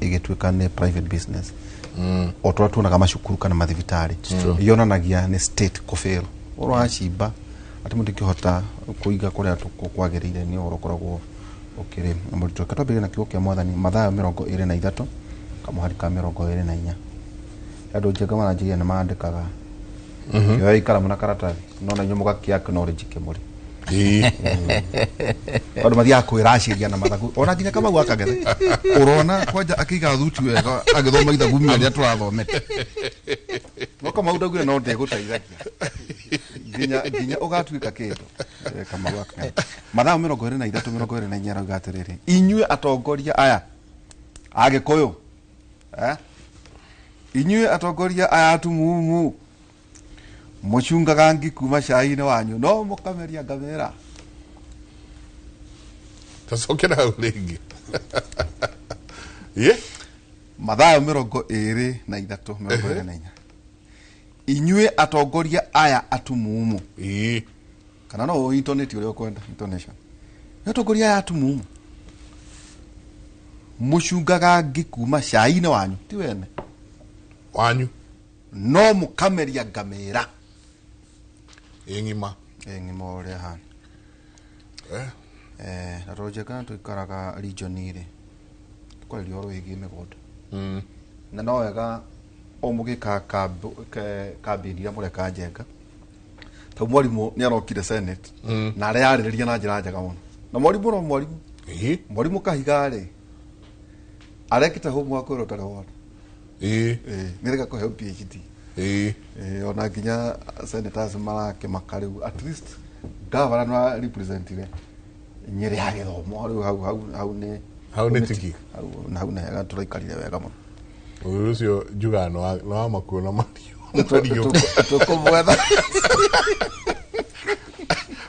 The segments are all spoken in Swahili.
igituika ni private business otwa tuna kama shukuru kana mathivitari yonanagia ni state kofero urachimba ati mundu kihota kuiga kuria tukwagirire ni orokoragwo okire amurito katobire na kigo kia mwathani mathaa 23 kamuhari ka 24 ado jega manajiya na maandikaga yo ikara muna karatathi nona nyomuga kia knowledge kemuri Odo mathia kwiraciria na mathagu ona nginya kama gwakagethe urona kwanja akiga thuti wega agithoma ithagu mĩaria turathomete Wako mauda gwe no ndegutaithagia nginya ugatuika kindu kama gwaka mathaa 23 24 arauga atiriri inyue atongoria aya agikuyu inyue atongoria aya atumumu muchungaga ngi kuma cai-inĩ wanyu no mukameria ngamera tasokera ulingi ye mathaa 23 inyue atongoria aya atumumu kana no internet uri okwenda intonation atongoria aya atumumu muchungaga ngi kuma cai-inĩ wanyu ti wene wanyu no mukameria ngamera Engima ore han roje kan to ikaraga region ire kwa lioro igime god na no wega omugika kabini ya mureka njenga to mwalimu ni arokire senate na ari aririria na njira njega muno na mwalimu kahigare arekita homework ro tare wona nireka ko help PhD ona ginya senators marake makariu at least governor no representative nyeri ya githomo hau ne tiki hau na ya turaikarire wega muno ucio jugano no makuona mario tukumwetha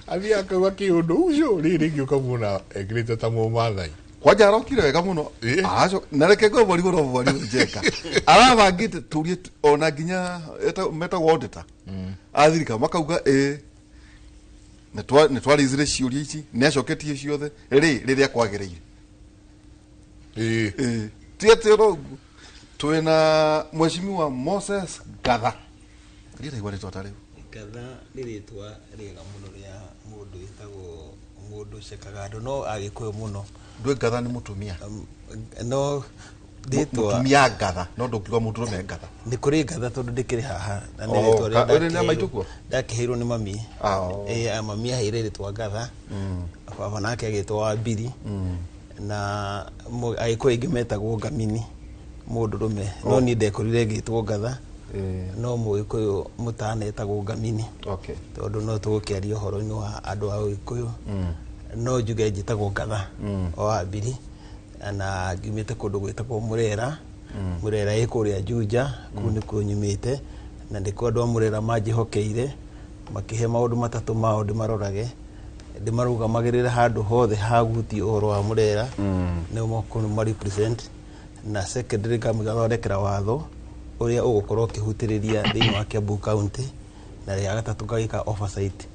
avia kwa kiundu ucio riri giukamuna egrita ta mu mathai kwanja arokire wega muno aco nareke go bori njeka arabangite turie ona ginya meta auditor athirika makauga ne twarizire ciuria ici ne acoketie ciothe riria kwagereire tietero twina mheshimiwa Moses Gatha rira igwari twatare Gatha riritwa riega muno ria mundu itagwo mundu cekagado no agikuyo muno ndwe Gatha ni mutumia no ditwa mutumia Gatha no ndukiwa mundu me Gatha ni kuri Gatha tondu ndikiri haha na ni ritwa ria na maituko ndakihirwo ni mami mami ahire ritwa Gatha baba nake agitwa Bili na agikuyo ingimetagwo Ngamini mundu rume no ni ndekorire gitwo Gatha no muikuyu mutanetagwo Ngamini tondu no tugukiaria uhoro-ini wa andu a Gikuyu no njuge njitagwo Gatha o Bili na ngimite kundu gwitagwo Murera ikuria Juja kuni kunyumite na ndiko andu a Murera manjihokeire makihe maundu matatu mao ndimarorage ndimarugamagirire handu hothe haguti uhoro wa Murera ni mo kunu ma represent na secondary gamigathondekera watho uria ugukorwo kihutiriria thiini wa Kiambu County na ria gatatu gagika oversight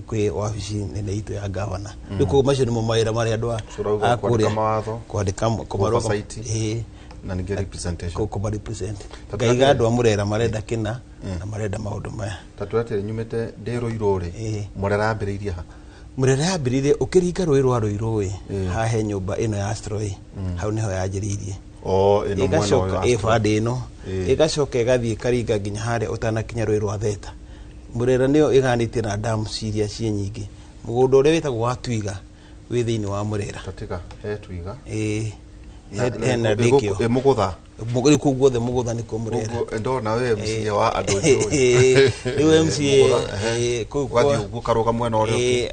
kwi wabici nene itu ya governor ndiko macio nimo mawira mari andu akuria kwandika kumaroga na nige representation ko represent gaiga andu a Murera marenda kina na marenda maundu maya tatwate nyumete ndero irore Murera ambiriirie ha Murera ambiriirie ukiringa roi rwa roi ha he nyumba ino ya Astroi hau niho yanjiriirie ino mwana wa ifade ino igacoka igathie karinga nginya hare utanakinya roi rwa Theta Murera niyo iganite na damu ciria cie nyingi mugundo uri witagwo wa Twiga wi thiini wa Murera tatika he Twiga na dikio mugutha muguri kugwo mugutha ni ko Murera ndo na we MC wa andu ni MC kwathi ugukaruga mwena uri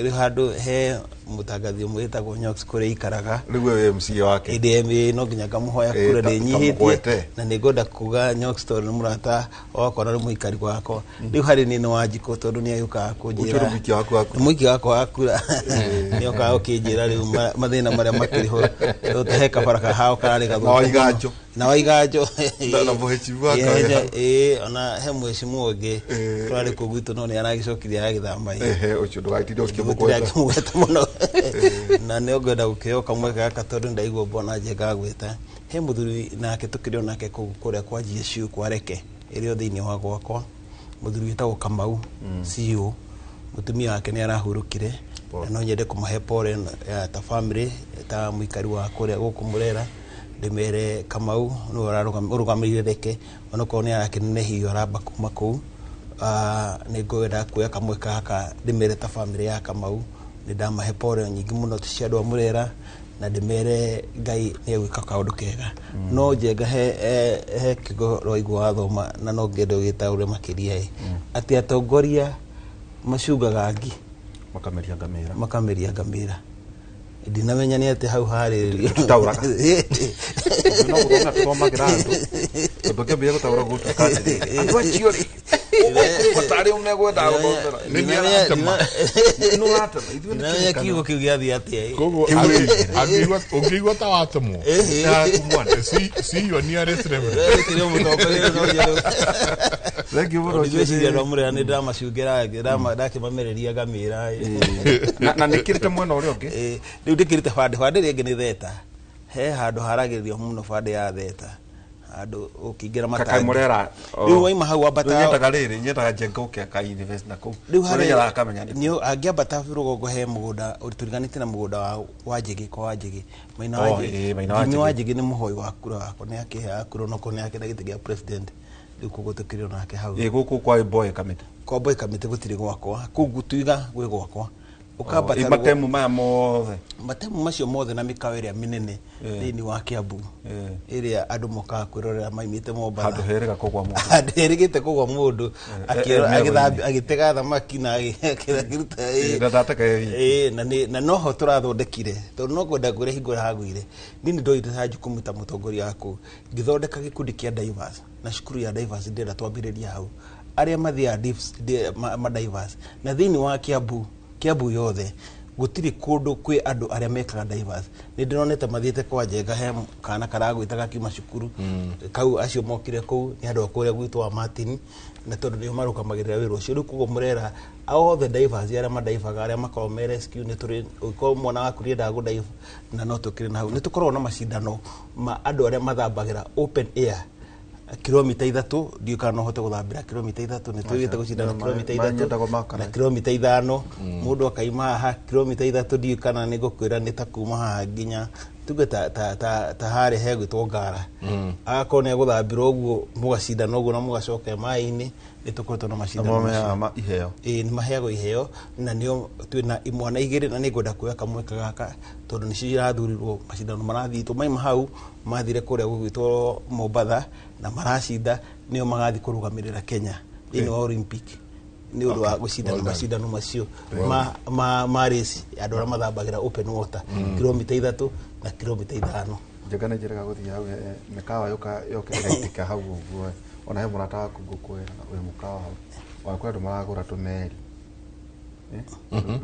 ri handu he mutangathi mwitagwo Nyox kure ikaraga riwe we MC wake idm no nginya kamuhoya kure de nyihitie na nigoda kuga Nyox story murata wakora ri muikari gwako riu hari nini wajiko tondu ni ayuka kunjira mwiki wako akura ni oka okinjira riu mathina maria makiriho utaheka baraka hao karari gathu na waigajo na mheshimiwa ona he mheshimiwa ungi twari kugwitu no ni aragicokithia agithamba ucio ndugaitinda ukimugweta na ne ogenda gukioka mweka aka tondu ndaigwo bona njenga gwita he muthuri nake tukiri onake kuria kwa GSU kwa reke irio thiini wa gwakwa muthuri witagwo Kamau CEO mutumia wake ni arahurukire no nyende kumuhe pole ta family ta muikari wa kuria guku Murera ndimere Kamau no arugamirire reke onoko ni arakinehio aramba kuma kuu ni ngwenda kuya kamwe kaka ndimere ta family ya Kamau ni ndamahe pole nyingi muno cia Murera na ndimere Ngai ni egwika kaundu kega no njenga he kigo roigwa thoma na no ngendo gitaure makiria ati atongoria macugaga ngi makameria ngamira ndinamenya ni ati hau hariririo tutauraga no gutona toma grando toke bia gutaura gutu kati andwa chiori patari umegwenda gutona ni atema no atema ndinamenya kiugo kiu giathi ati kogo agigwa ta watemo na kumwana si yo ni arestreme kire mutongoria no jero legi boro chiri ndo Murera ni ndamacungira ndakimamereria ngamira na nikirite mwena uri ungi riu ndikirite bande ringi ni theta he handu haragiririo muno bande ya theta handu ukingira matanga Kakai Murera riu waima hau ambata nyetaga riri nyetaga jengoke ka university na ku riu harĩa akamenya ni angiambata rugongo he mugunda uturiganite na mugunda wa Njigi kwa Njigi Maina wa Njigi ni muhoi wa kura wako ni akihe akuro no kone akenda gite gia president riu kugutukirio nake hau guku kwa boy kamite kwa boy kamite gutiri gwakwa kugutuiga gwe gwakwa ukambata imatemu maya mothe matemu macio mothe na mikawa iria minene thini wa Kiambu iria andu moka kwirorera maimite Mombatha handu herega kugwa mundu handu herigite kugwa mundu agitega thamaki na akiruta na noho turathondekire tondu no kwenda kwire hingura hagwire nini ndoite ha jukumu ta mutongoria wako ngithondeka gikundi kia divers na shukuru ya divers ndira twambiriria hau aria mathia ma divers na thini wa Kiambu yothe gutiri kundu kwi andu aria mekaga divers ni ndironete mathiete kwa Njenga he kana karagwitaga kiuma cukuru kau acio mokire kuu ni andu akuria gwitu wa Martin na tondu ni marukamagirira wira ucio riu kugo Murera othe divers aria madaivaga aria makao me rescue ni turi ko mwana waku rienda gudive na no tukiri na hau ni tukorwo na macindano ma andu aria mathambagira open air kilomita 3 ndio kana hote guthambira kilomita 3 ni twigite gucindana kilomita 3 na kilomita 5 mundu akaima ha kilomita 3 ndio kana ni gukwira ni takuma ha nginya tuge ta hare he gwitwo Ngara akone guthambira uguo mugacindana uguo na mugacoka mai-ini ni tukoretwo na macindano ma iheo ni maheago iheo na nio twina imwana igiri na ni ngwenda kuya kamwe kagaka tondu ni cirathurirwo macindano marathi tumaima hau mathire kuria gwitwo Mombatha na maracinda nio magathi kurugamirira Kenya thini wa Olympic ni undu wa gucindana macindano macio ma race andu aria mathambagira open water kilomita 3 na kilomita 5 Njenga ni njiraga guthia hau mikawa yoka igaitika hau uguo ona he murata waku ngukwira uyu mukawa hau wakwa andu maragura tumeri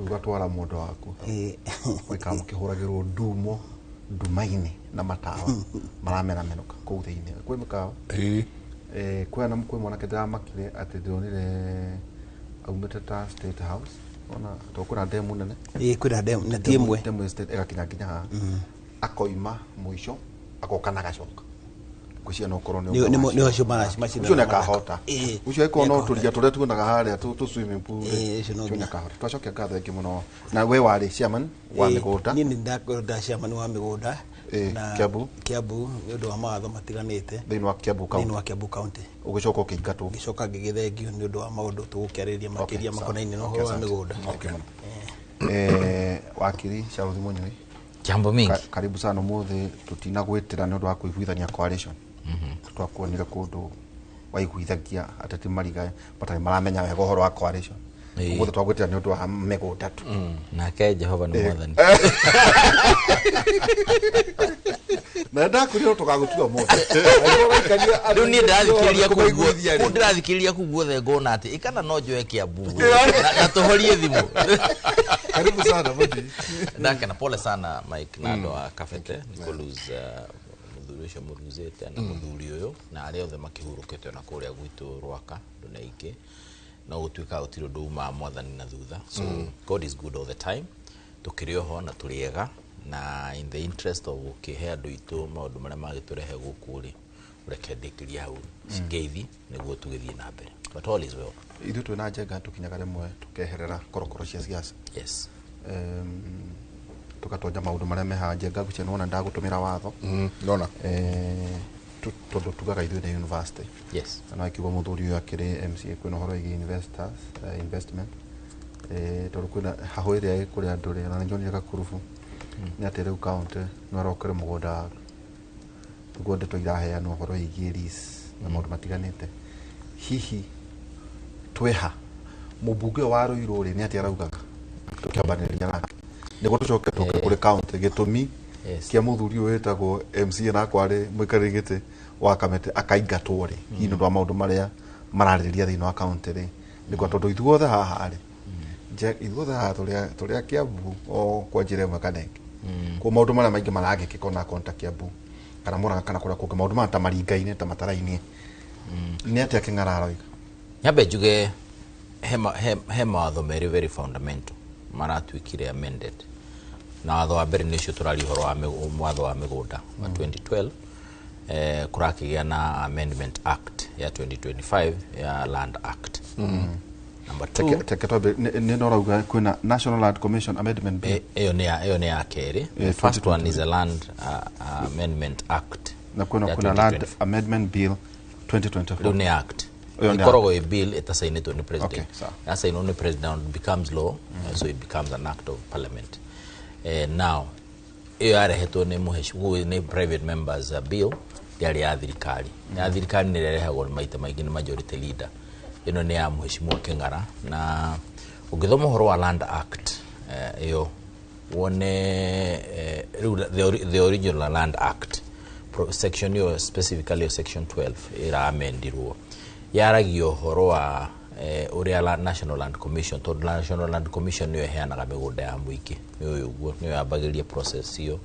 ugatwara mundu waku wika mukihuragirwo ndumaini na matawa maramena menuka kuu thiini kwi mikawa kwena mkwe mwanake ndamakire ati ndionire aumite ta State House ona tokura demu nene kwina demu na tiemwe demu state egakinya kinya ha akoima mwisho akokana gacoka kucia no korone ni acio macindano ucio nakahota ucio iko no turia turia tunaga haria tu swimming pool ucio nakahota twacokia ngatho ingi muno na we wari chairman wa migunda nini ndakorda chairman wa migunda na Kiambu ni undu wa mawatho matiganite thini wa Kiambu county ugicoka ukiingatwo gicoka ngigithengio ni undu wa maundu tugukiariria makiria makonaini no ho wa migunda wakiri Charles Munyui jambo mingi karibu sana muthe tutinagwitira ni undu wa kuiguithania coalition twakuonire kundu waiguithagia atati mariga batari maramenya wega uhoro wa coalition muthe twagwitira ni undu wa migunda tu nake Jehova ni mwathani na ndakurira tugagutua muthe riu ni ndathikiriria kuguothe ngona ati ikana no njoe Kiambu na tuhorie thimu karibu sana muthi ndake na pole sana Mike na ndo akafete nikoluz muthuri ucio muruzete na muthuri uyu na aria othe makihurukete na kuria gwitu Rwaka ndunaike na gutwika utiro nduma mwathani na thutha so God is good all the time tukirioho na turiega na in the interest of ukihe andu itu maundu maria magiturehe guku ri reke ndikiria hau ngeithi niguo tugithie na mbere, but all is well. Ithu twina njenga tukinyaga rimwe tukeherera korokoro cia siasa. Yes. Tukatonya maundu maria meha njenga gucia nona ndagutumira watho nona tondu tugaga ithu ni university. Yes. Na ikiwa muthuri uyu akiri MCA kwina horo igi investors investment tondu kwina haho iria kuri andu ri na njoni gakurubu ni ati riu county no rokere mugunda tugonde toiraheana horo igi lease na maundu matiganite. Hihi tweha mubunge wa Ruiru ri ni ati araugaga tukiambaniria nake niguo tucoke kuri county gitumi kia muthuri uyu wetagwo MCA na kwari muikarigite wa kamete akaingatwo ri hihi ndu wa maundu maria marariria thini wa county ri niguo tondu ithuothe haha ri ithuothe haha turia Kiambu o kwa njira imwe kana ingi kwa maundu maria maingi maragikika na konta Kiambu kana Murang'a kana kuria kungi maundu mata maringaine ta mataraini ni ati aking'araroiga Nyambe njuge he mawatho meri very fundamental maratuikire amended na watho wa mbere nicio turari horo wa watho wa migunda wa 2012 kurakigia na Amendment Act ya 2025 ya Land Act. Number 2 teketobe ni norauga kwina National Land Commission Amendment Bill. Eyo ni ya keri. The first one is a Land Amendment Act. Na kuna Land Amendment Bill 2024. Ni act. Ikorogo a bill itasainitwo ni president. Yasainwo ni president becomes law, so it becomes an act of parliament. Now iyo arehetwo ni muheshimu ni private members bill yari ya thirikari. Ya thirikari ni rerehagwo maita maingi ni majority leader. Ino ni ya muheshimu Keng'ara na ugithoma horo wa Land Act iyo wone the original Land Act section yo specifically section 12 ira amendirwo yaragio horo wa uria National Land Commission to National Land Commission niyo heanaga migunda ya muingi niyo uguo niyo yabagiria process hiyo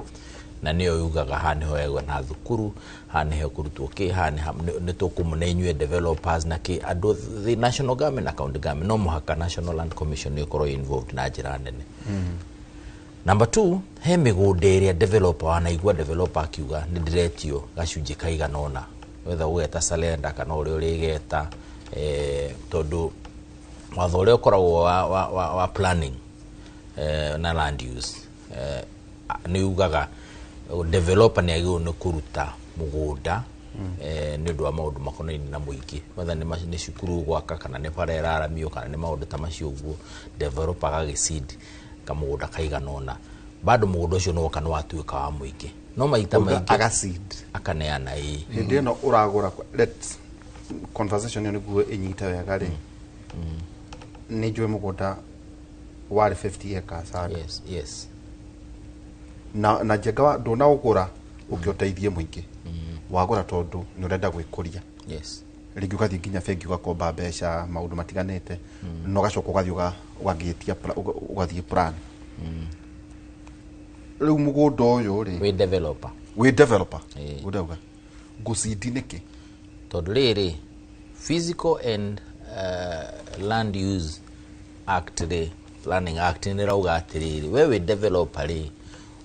na niyo yugaga hani hoegwa na thukuru hani he kurutwo ki hani ni tukumunenywe developers na ki ado the national government na county government no muhaka National Land Commission niyo koro involved na njira nene. Number 2 he migunda iria developer wanaigua developer akiuga ni diretio gacunji kaigana ona whether ugeta salenda kana uri urigeta tondu watho uria ukoragwo wa planning na land use ni ugaga developer ni agio no kuruta mugunda ni ndu wa maundu makonaini na muingi whether ni cukuru gwaka kana ni parera mio kana ni maundu ta macio uguo developer gagiseed kamugunda kaigana ona bado mugunda ucio no kana watuika wa muingi no maita maingi agaseed akaneana hindi no uragura let's conversation yo niguo inyita wega ri ni jwe mugunda wari 50 acres hard. Yes na njega ndona ugura ukioteithie muingi wagura tondu ni urenda gwikuria rigi ugathie nginya bengi ugakomba mbeca maundu matiganite no gacoka ugathie ugagitia ugathie plan riu mugunda uyu ri we developer udauga gusidi niki tondu riri Physical and Land Use Act ri Planning Act ni rauga atiriri wewe developer ri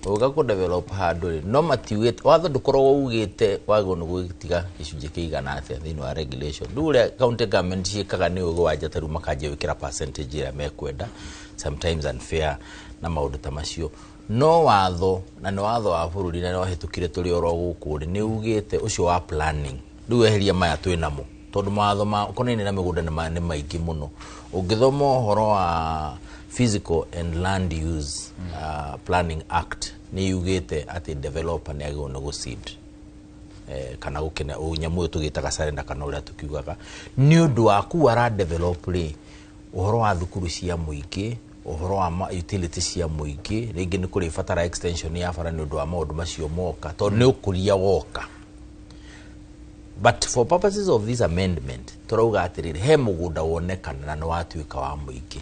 uga ko developer handu ri no matiwite watho ndukorwo ugite wago no gwitiga gicunje kiigana atia thini wa regulation ndure county government ciikaga ni ugo wanja taru makaje wikira percentage ira mekwenda sometimes unfair na maundu ta macio no watho na no watho wa bururi na no hetukire tuli oro guku ri ni ugite ucio wa planning ndu eheria maya twinamo tondu mawatho ma konene na migunda ni maingi muno ungithoma horo wa Physical and Land Use Planning Act ni yugite ati developer ni agwo no guseed kana gukena unyamu tugitaga surrender kana uria tukiugaga ni undu waku ara develop ri uhoro wa thukuru cia muingi uhoro wa utilities cia muingi ringi ni kuri fatara extension ya fara ni undu wa maundu macio moka tondu ni ukuria woka. But for purposes of this amendment turauga atiriri he mugunda wonekana na no watuika wa muingi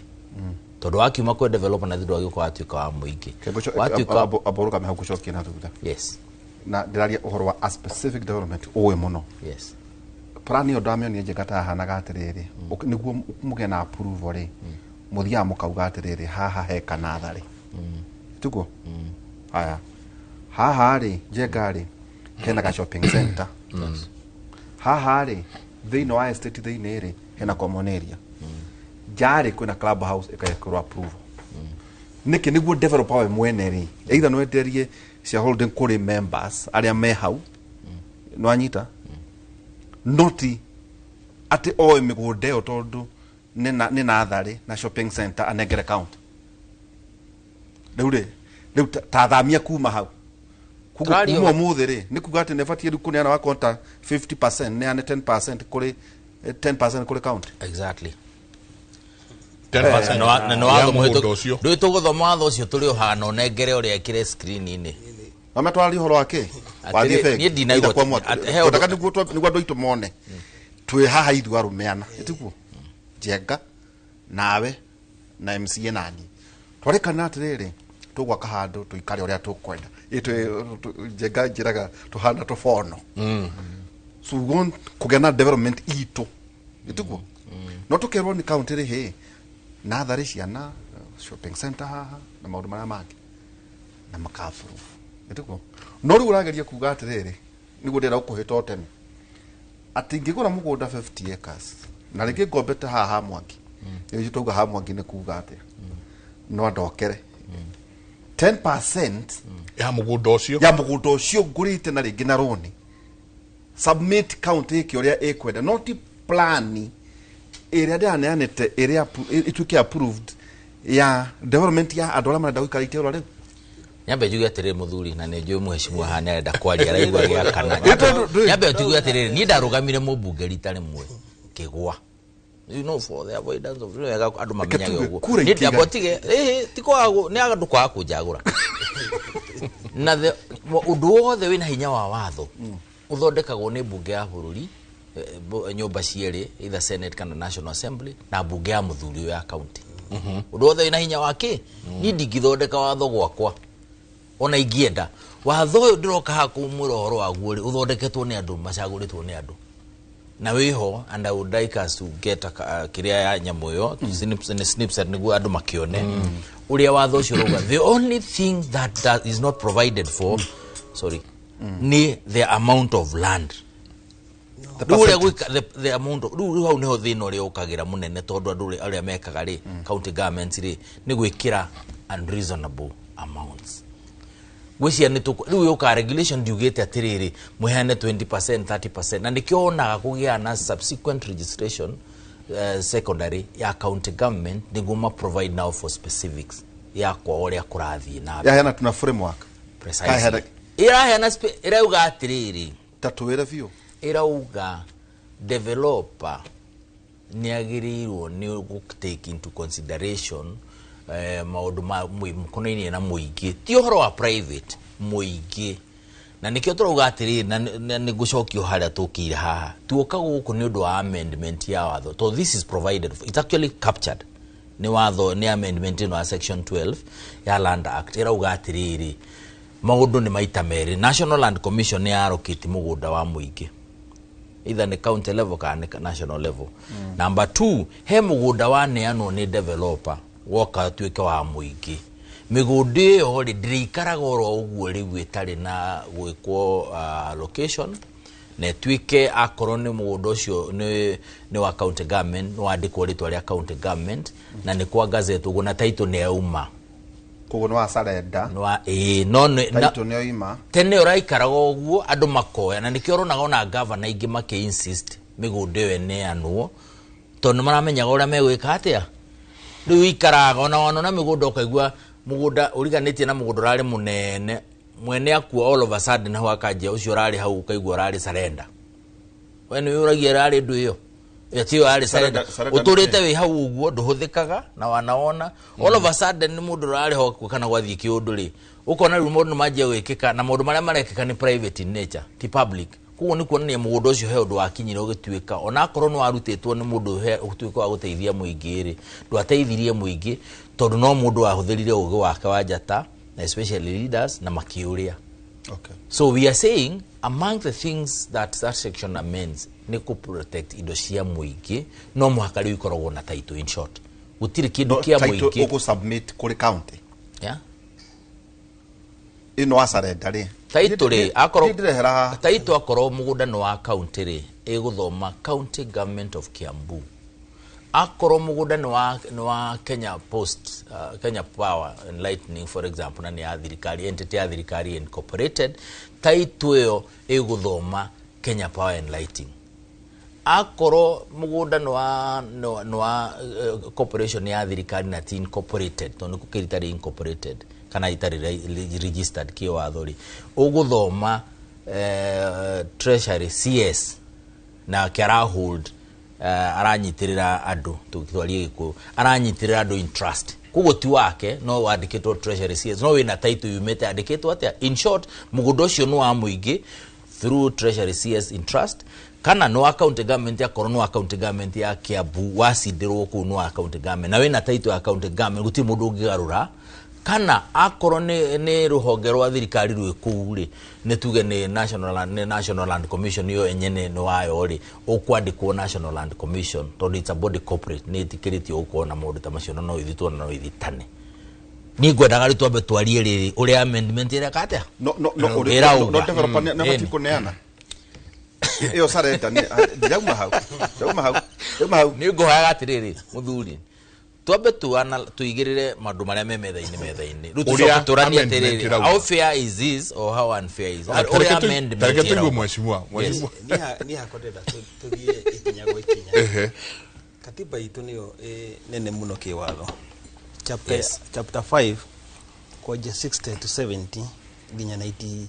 tondu wakiuma kwa developer na thundu agiko watuika wa muingi watuika aboruka me hakucokia na thutha na ndiraria uhoro wa a specific development uwe muno plan yo damio ni njegata hanaga atiriri niguo muge na approval ri muthia mukauga atiriri haha he kanathari tuko Aya. Haha ri Njenga hena ka shopping center. Haha ri thĩinĩ wa estate thĩinĩ ri hena common area. Jari kuna club house ikaekirwo approval. Niki niguo developer we mwene ri either no enderie shareholding kuri members aria me hau no anyita noti ati oe migunda yo tondu ni na athari na shopping center anengere county riu tathamia kuma hau kugo muthe ri ni kuga ati nefatie ru kuneana wa konta 50% ne ane 10% kuri 10% kuri county exactly 10% no watho muhitu ndu tuguthoma watho ucio turi uhana onengere uri ekire screen ini mama twari horo wake wathi fake ni ndina kwa mwa ndaka niguo andu itu mone twi haha ithu arumeana itiguo Njenga nawe na MCA nani twarekana atiriri tugwaka handu tuikare uria tukwenda itwe Njenga njiraga tuhana tufono so we want kugena development itu itiguo no tukerwo ni county ri he na thari ciana shopping center haha na maundu maria mangi na makafuru itiguo no ri urageria kuga atiriri niguo ndira ukuhita tene ati ngigura mugunda 50 acres na ringi ngombete haha Mwangi iyo tuga ha Mwangi ni kuga ati no ndokere 10% ya mugunda ucio ngurite na ringi na roni submit county iki uria ikwenda not plan area ndaneanete area ituke approved ya development ya andu aria marenda guikara itero riu nyambe juge atiri muthuri na ne njuye muheshimiwa hana arenda kwaria araigwa gya kana nyambe juge atiri ni ndarugamire mubunge rita rimwe kigwa you know for the avoidance of wega andu mamenyage uguo ni ndabotige tiko ni andu kwa kunjagura na undu wothe wina hinya wa watho uthondekagwo ni bunge ya bururi nyumba cieri either senate kana national assembly na bunge ya muthuri ya county undu wothe wina hinya wake ni ndingithondeka watho gwakwa ona ingienda watho uyu ndiroka ha kumwira horo waguo ri uthondeketwo ni andu macaguritwo ni andu na wiho and I would like us to get kiria ya nyamu yo snippet niguo andu makione uria watho ucio roga the only thing that is not provided for ni the amount of land the amount of hau neho thina uria ukagira munene tondu andu aria mekaga ri county governments ri ni gwikira unreasonable amounts gwisia ni riu yoka regulation ndiugite atiriri muhane 20% 30% na nikionaga kugia na subsequent registration secondary ya county government niguma provide now for specifics ya kwa uria kurathii na ya hena tuna framework precisely irauga atiriri tatuwira view irauga developer niagirirwo ni take into consideration maundu mukonaini na muingi ti uhoro wa private muingi na nikio turauga atiri na nigucokio haria tukire haha tuoka guku ni undu wa amendment ya watho so this is provided for. It's actually captured ni watho ni amendment in section 12 ya land act irauga atiriri maundu ni maita meri National Land Commission ni allocate mugunda wa muingi either ni county level kana national level number 2 he mugunda wa neano ni developer woka tuike wa muingi migundi yo ri ndirikaraga oro uguo riu itari na gwikwo location ne tuike akorwo ni mugunda ucio ni wa county government no andikwo ritwa ria county government na ni kwa gazette uguo na title ne uma kugo no asarenda no title ne ima tene uraikaraga uguo andu makoya na nikio ronaga ona governor ingi make insist migundi yo ne anwo tondu maramenyaga uria megwika atia riu ikaraga ona na migunda ukaigua mugunda uriganitie na mugunda rari munene mwene akua all of a sudden hawa kaje ucio rari hau ukaigua rari surrender wenu yuragia rari ndu iyo yatio rari surrender uturite wi hau uguo nduhuthikaga na wanaona all of a sudden ni mundu rari ho kana gwathie kiundu ri ukona riu mundu maje gwikika na mundu maria marekika ni private in nature ti public kuo ni kuonania mugunda ucio he undu wakinyire ugituika ona akorwo no arutitwo ni mundu he utuika wa guteithia muingi ri ndu ateithirie muingi tondu no mundu ahuthirire ugi wake wa njata especially leaders na makiuria so we are saying among the things that section amends ni ku protect indo cia muingi no muhaka riu ikoragwo na title in short gutiri kindu kia muingi ugu submit kuri county ino asarenda ri taito ri akoro ndirehera taito akoro mugunda no wa county ri iguthoma County Government of Kiambu akoro mugunda no wa Kenya Post Kenya Power and Lightning for example na ni athirikari entity athirikari incorporated taito yo iguthoma Kenya Power and Lighting akoro mugunda no wa corporation ya athirikari na ti incorporated to nuko kiritari incorporated kana itari registered ki wathori uguthoma treasury CS na kara hold aranyitirira andu tukitwarie giku aranyitirira andu in trust kugo ti wake no wandikitwo treasury CS no wina title yumete andikitwo atia in short mugundo cio no amuingi through treasury CS in trust kana no account government ya corona account government ya Kiambu wasindirwo ku no account government na wina title account government guti mundu ungigarura kana akoro ne ruhonge rwa thirikari rwe kuuri ne tuge ne National Land Commission yo enyene no ayo ri okwandikwo National Land Commission to it's a body corporate ne tikiriti okona mundu tamasho no ithitwo no ithitane ni ngwendaga ri twambe twarie riri uri amendment ira kate no developer na matiko neana iyo sareta ni jauma hau ni ngoya gatiriri muthuri twambe tuigirire mandu maria methaini rutu turania terere how fair is this or how unfair is or amendment targetu mheshimiwa ni hakodeda tuthie ikinyago ikinya katiba itu niyo nene muno kiwatho chapter 5 koja 60 to 70 ginya 92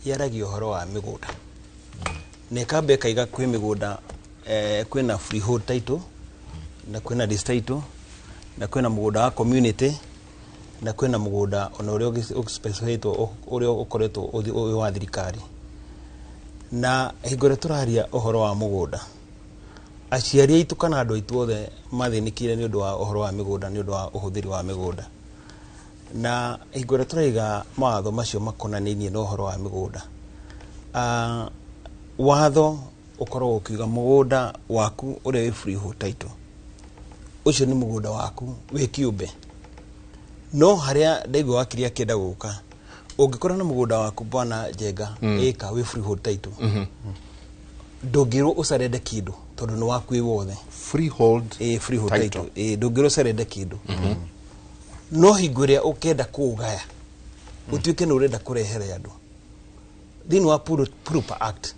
yaragi uhoro wa migunda ne kabe kaiga kwi migunda kwina freehold title na kwina lease title na kwina mugunda wa community na kwina mugunda ona urio specified urio ukoretwo uyu wa thirikari na hingore turaria uhoro wa mugunda aciari aitu kana andu aitu othe mathinikire ni undu wa uhoro wa migunda ni undu wa uhuthiri wa migunda na hingore turaiga mawatho macio makonaninie no uhoro wa migunda watho ukorwo ukiuga mugunda waku uri wi freehold title ucio ni mugunda waku wi kiumbe no haria ndaigua wakiria kenda guka ungikora na mugunda waku bwana Njenga eka wi freehold title ndungirwo ucarende kindu tondu ni waku wi wothe freehold freehold title ndungirwo ucarende kindu no hinguria ukenda kuugaya utuike no urenda kurehere andu thini wa Proper Act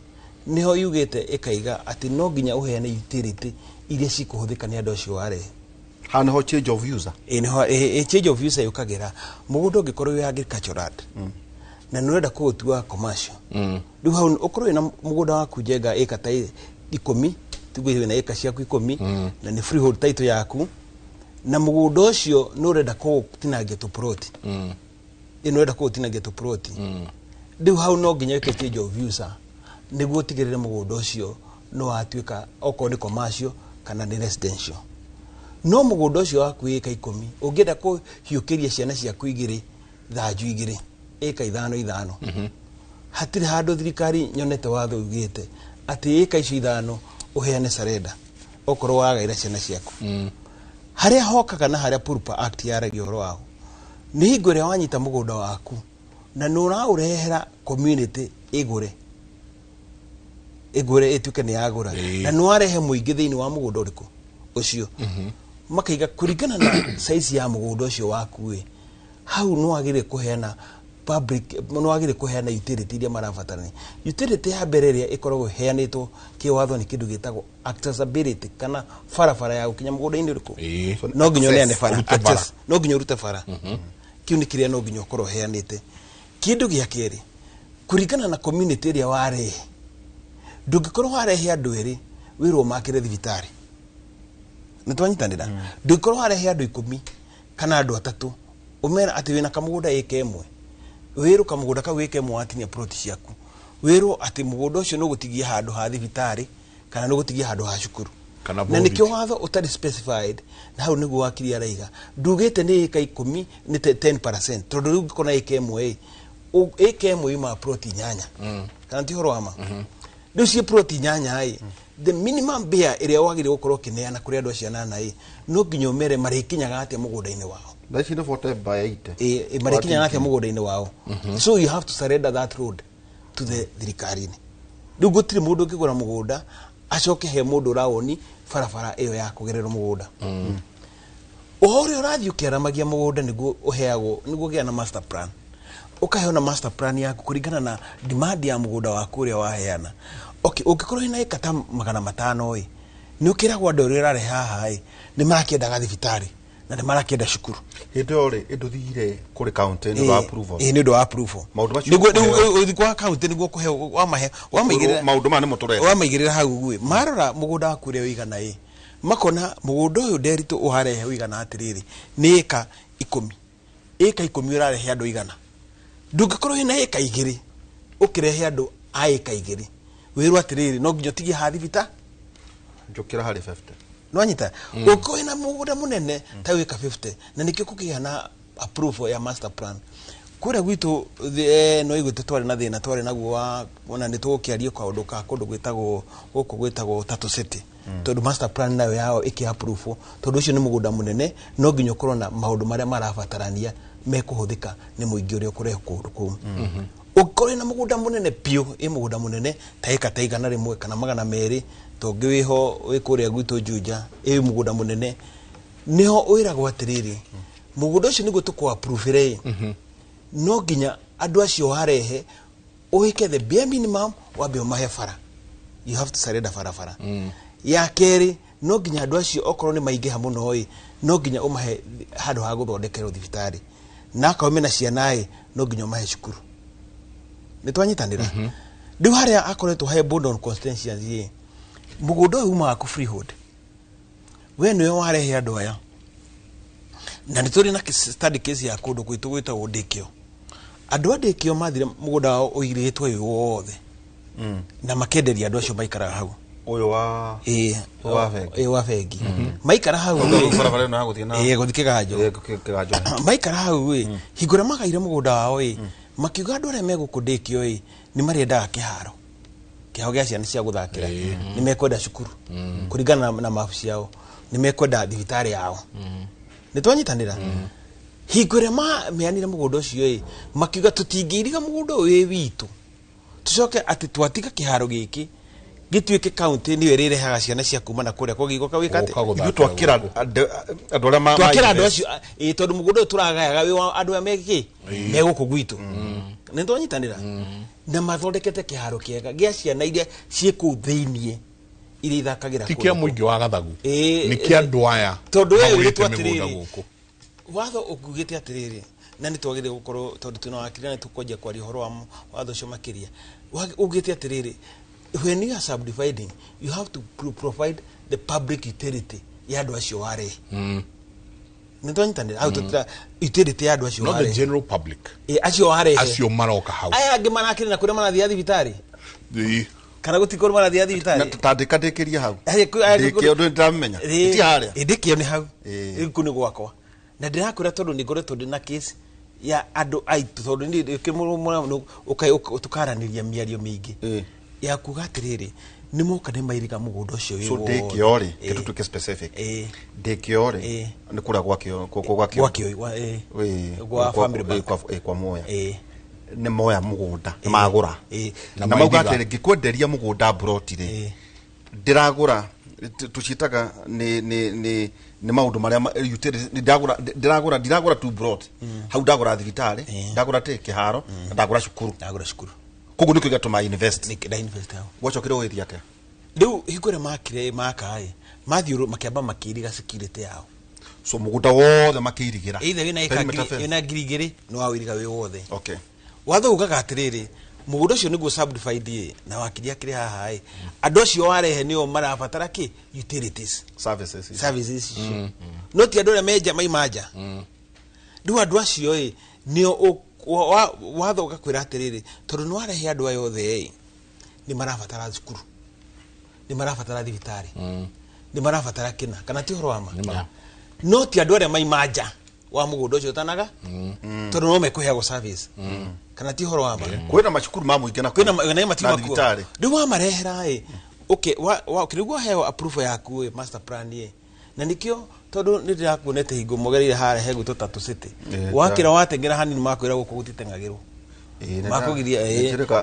niho yugite ikaiga ati no nginya uheane utility iria cikuhuthika ni andu acio ware hana ho change of user niho change of user yukagira mugunda ungikorwo wi agricultural na nurenda kuutua commercial riu hau ukorwo na mugunda waku Njenga eka ta 10 tugwe na eka ciaku 10 na ni freehold title yaku na mugunda ucio nurenda kutinangia tu plot nurenda kutinangia tu plot riu hau no nginya wike change of user niguo tigirire mugunda ucio no atuika oko ni commercial kana ni residential no mugunda ucio waku eka 10 ungienda kuhiukiria ciana ciaku igiri thanju igiri eka 5 hatiri handu thirikari nyonete watho ugite ati eka icio 5 uheane surrender okorwo wagaira ciana ciaku haria hokaga na haria Proper Act yaragia horo wao ni hingore wanyita mugunda waku na nura urehera community igure etuke ni agura na nwarehe muingi thiini wa mugunda uriku ucio makaiga kuringana na size ya mugunda ucio waku hau no agire kuheana public no agire kuheana utility iria marabatarani utility ya mbere iria ikoragwo heanitwo kiwatho ni kindu gitagwo accessibility kana farafara ya ukinya mugunda-ini uriku no nginya neane fara access no nginya urute fara kiu ni kiria no nginya ukorwo heanite kindu gia keri kuringana na community iria ware ndungikorwo warehe andu eri wirwo makire thibitari nitwanyitanira ndungikorwo warehe andu 10 kana andu 3 umera ati wina kamugunda eke emwe wirwo kamugunda ka weke emwe atinia plot ciaku wirwo ati mugunda ucio no gutigia handu ha thibitari kana no gutigia handu ha cukuru na nikio watho utari specified na hau niguo wakiri araiga ndugite ni eka 10 ni 10% tondu riu ngikona eke emwe ima plot 8 kana ti horo ama riu cie plot 8 the minimum bear iria wagire gukorwo kineana kuri andu acio 8 no nginya umere marikinyaga atia mugunda-ini wao That's enough for by 8. Marekinya nake mugunda-ini wao. So you have to surrender that road to the thirikari-ini. Riu gutiri mundu ngigura mugunda acoke he mundu raoni barabara iyo ya kugerera mugunda. Ohore urathi ukiramagia mugunda niguo uheagwo niguo gia na master plan. Ukaheo na master plan yaku kuringana na demand ya mugunda waku uria waheana. Okay, ukikorwo ina eka ta 500 ni ukiragwo andu uria rare haha ni marakienda gathibitari na ni marakienda cukuru. Hindo ri nduthire kuri county ni approval. Ni ndo approval. Niguo uthikwa county niguo kuheo wa maigirira maundu ma ni muturete. Wa maigirira hau gwe. Marora mugunda waku uria wigana makona mugunda uyu nderitu uharehe wigana atiriri ni eka 10. Eka 10 urarehe andu igana. Ndungikorwo ina eka 2 ukirehe andu a eka 2. Wirwa atiriri no nginya tigi hathibita njukira hari 50. No anyita uko ina mugunda munene ta wika 50 na nikio kugia na approval ya master plan kure gwitu no igute twari na thina twari naguo ona nitukiarie kwa undu ka kundu gwitagwo guku gwitagwo Tatu City tondu master plan nayo yao iki approve tondu ucio ni mugunda munene no nginya ukorwo na maundu maria marabatarania mekuhuthika ni muingi uria kurehe kundu kou ukore na mugunda munene pio mugunda munene taika na rimwe kana 200 tongi wiho wikuria gwitu Juja mugunda munene niho uiragwo atiriri mugunda ucio niguo tukwa approve no ginya andu acio harehe uhike the bare minimum wabe umahe fara. You have to surrender fara ya keri no ginya andu acio okorwo ni maingi hamuno no ginya umahe handu ha guthondekerwo thibitari na kaome na ciana no ginya umahe cukuru. Nitwanyitanira riu haria akoretwo he Bondon constituency mugunda uyu maku freehold we niwe warehe andu aya na nituri na study case ya kundu kwitu gwita Ndikio andu Ndikio mathire mugunda wao uiritwo uyu wothe na makenderia andu acio maikara hau uyu wa wa Bengi maikara hau barabara no guthie na guthike gajo maikara hau hingura magaire mugunda wao makiuga andu aria meguku Ndikio ni mariendaga kiharo gia ciana cia guthakira ni mekwenda cukuru kuringana na mabuci yao ni mekwenda thibitari yao nitwanyitanira hingure meanire mugunda ucio makiuga tutingiriga mugunda uyu witu tucoke ati twatiga kiharo giki gituike county ni wererehaga ciana cia kuma na kuria kogigo kawikate ithu twakira andu aria ma twakira andu acio tondu mugunda turagayaga wi andu a megi meguku gwitu nitwanyitanira na mathondekete kiharo kiega gia ciana iria ciku thiinie iria ithakagira kuria tikia muingi wa gathagu ni kia andu aya tondu we twatiriri watho ukugite atiriri na nitwagire gukorwo tondu tunawakirana tukoje kwa rihoro wa watho cio makiria ugite atiriri when you are subdividing you have to provide the public utility ya andu acio ware nitwanyitanira au tutra utility ya andu acio ware not the general public acio ware acio maroka hau aya angi manakiri na kuria manathia thibitari kana gutikoro manathia thibitari na tutandikadikiria hau ndikio ndu ndamenya ti haria ndikio ni hau iku ni gwakwa na ndirakwira tondu ni ngoretwo ndina case ya andu aitu tondu ni kimurumura tukaraniria miario mingi ya kugatiriri ni moka ni mairiga mugunda ucio wi so Ndikio ri kitu tuke specific Ndikio ri ni kura gwakio gwa family bank kwa moya ni moya mugunda ni magura na mauga atiri ngikwenderia mugunda brotire ndiragura tucitaga ni maundu maria utility ndiragura tu brot hau ndagura thibitari ndagura te kiharo ndagura cukuru koguo niko gatuma invest hau gwacokire withia atia riu hingure makire makai mathiuru makiamba makiriga security yao so mugunda wothe makirigira either wina ngirigiri no awiriga wi wothe okay watho ugaga atiriri mugunda ucio niguo subdivide na wakiria kiri haha andu acio warehe nio marabatara ki utilities services no ti andu aria menja maimanja riu andu acio nio watho ugakwira atiriri tondu ni warehe andu ayo othe ni marabatara cukuru ni marabatara thibitari ni marabatara kina kana ti horo wama no ti andu aria maimanja wa mugunda ucio tanaga tondu no mekuheagwo service kana ti horo wama kwina macukuru ma muingi na kwina matima thibitari riu wa marehera okay wa kirigwo heo approval yaku master plan na nikio tondu ni ndirakuonete hingo mogereire hare hegu tutatu city wakira watengera hanini makwira guku gutitengagirwo makugiria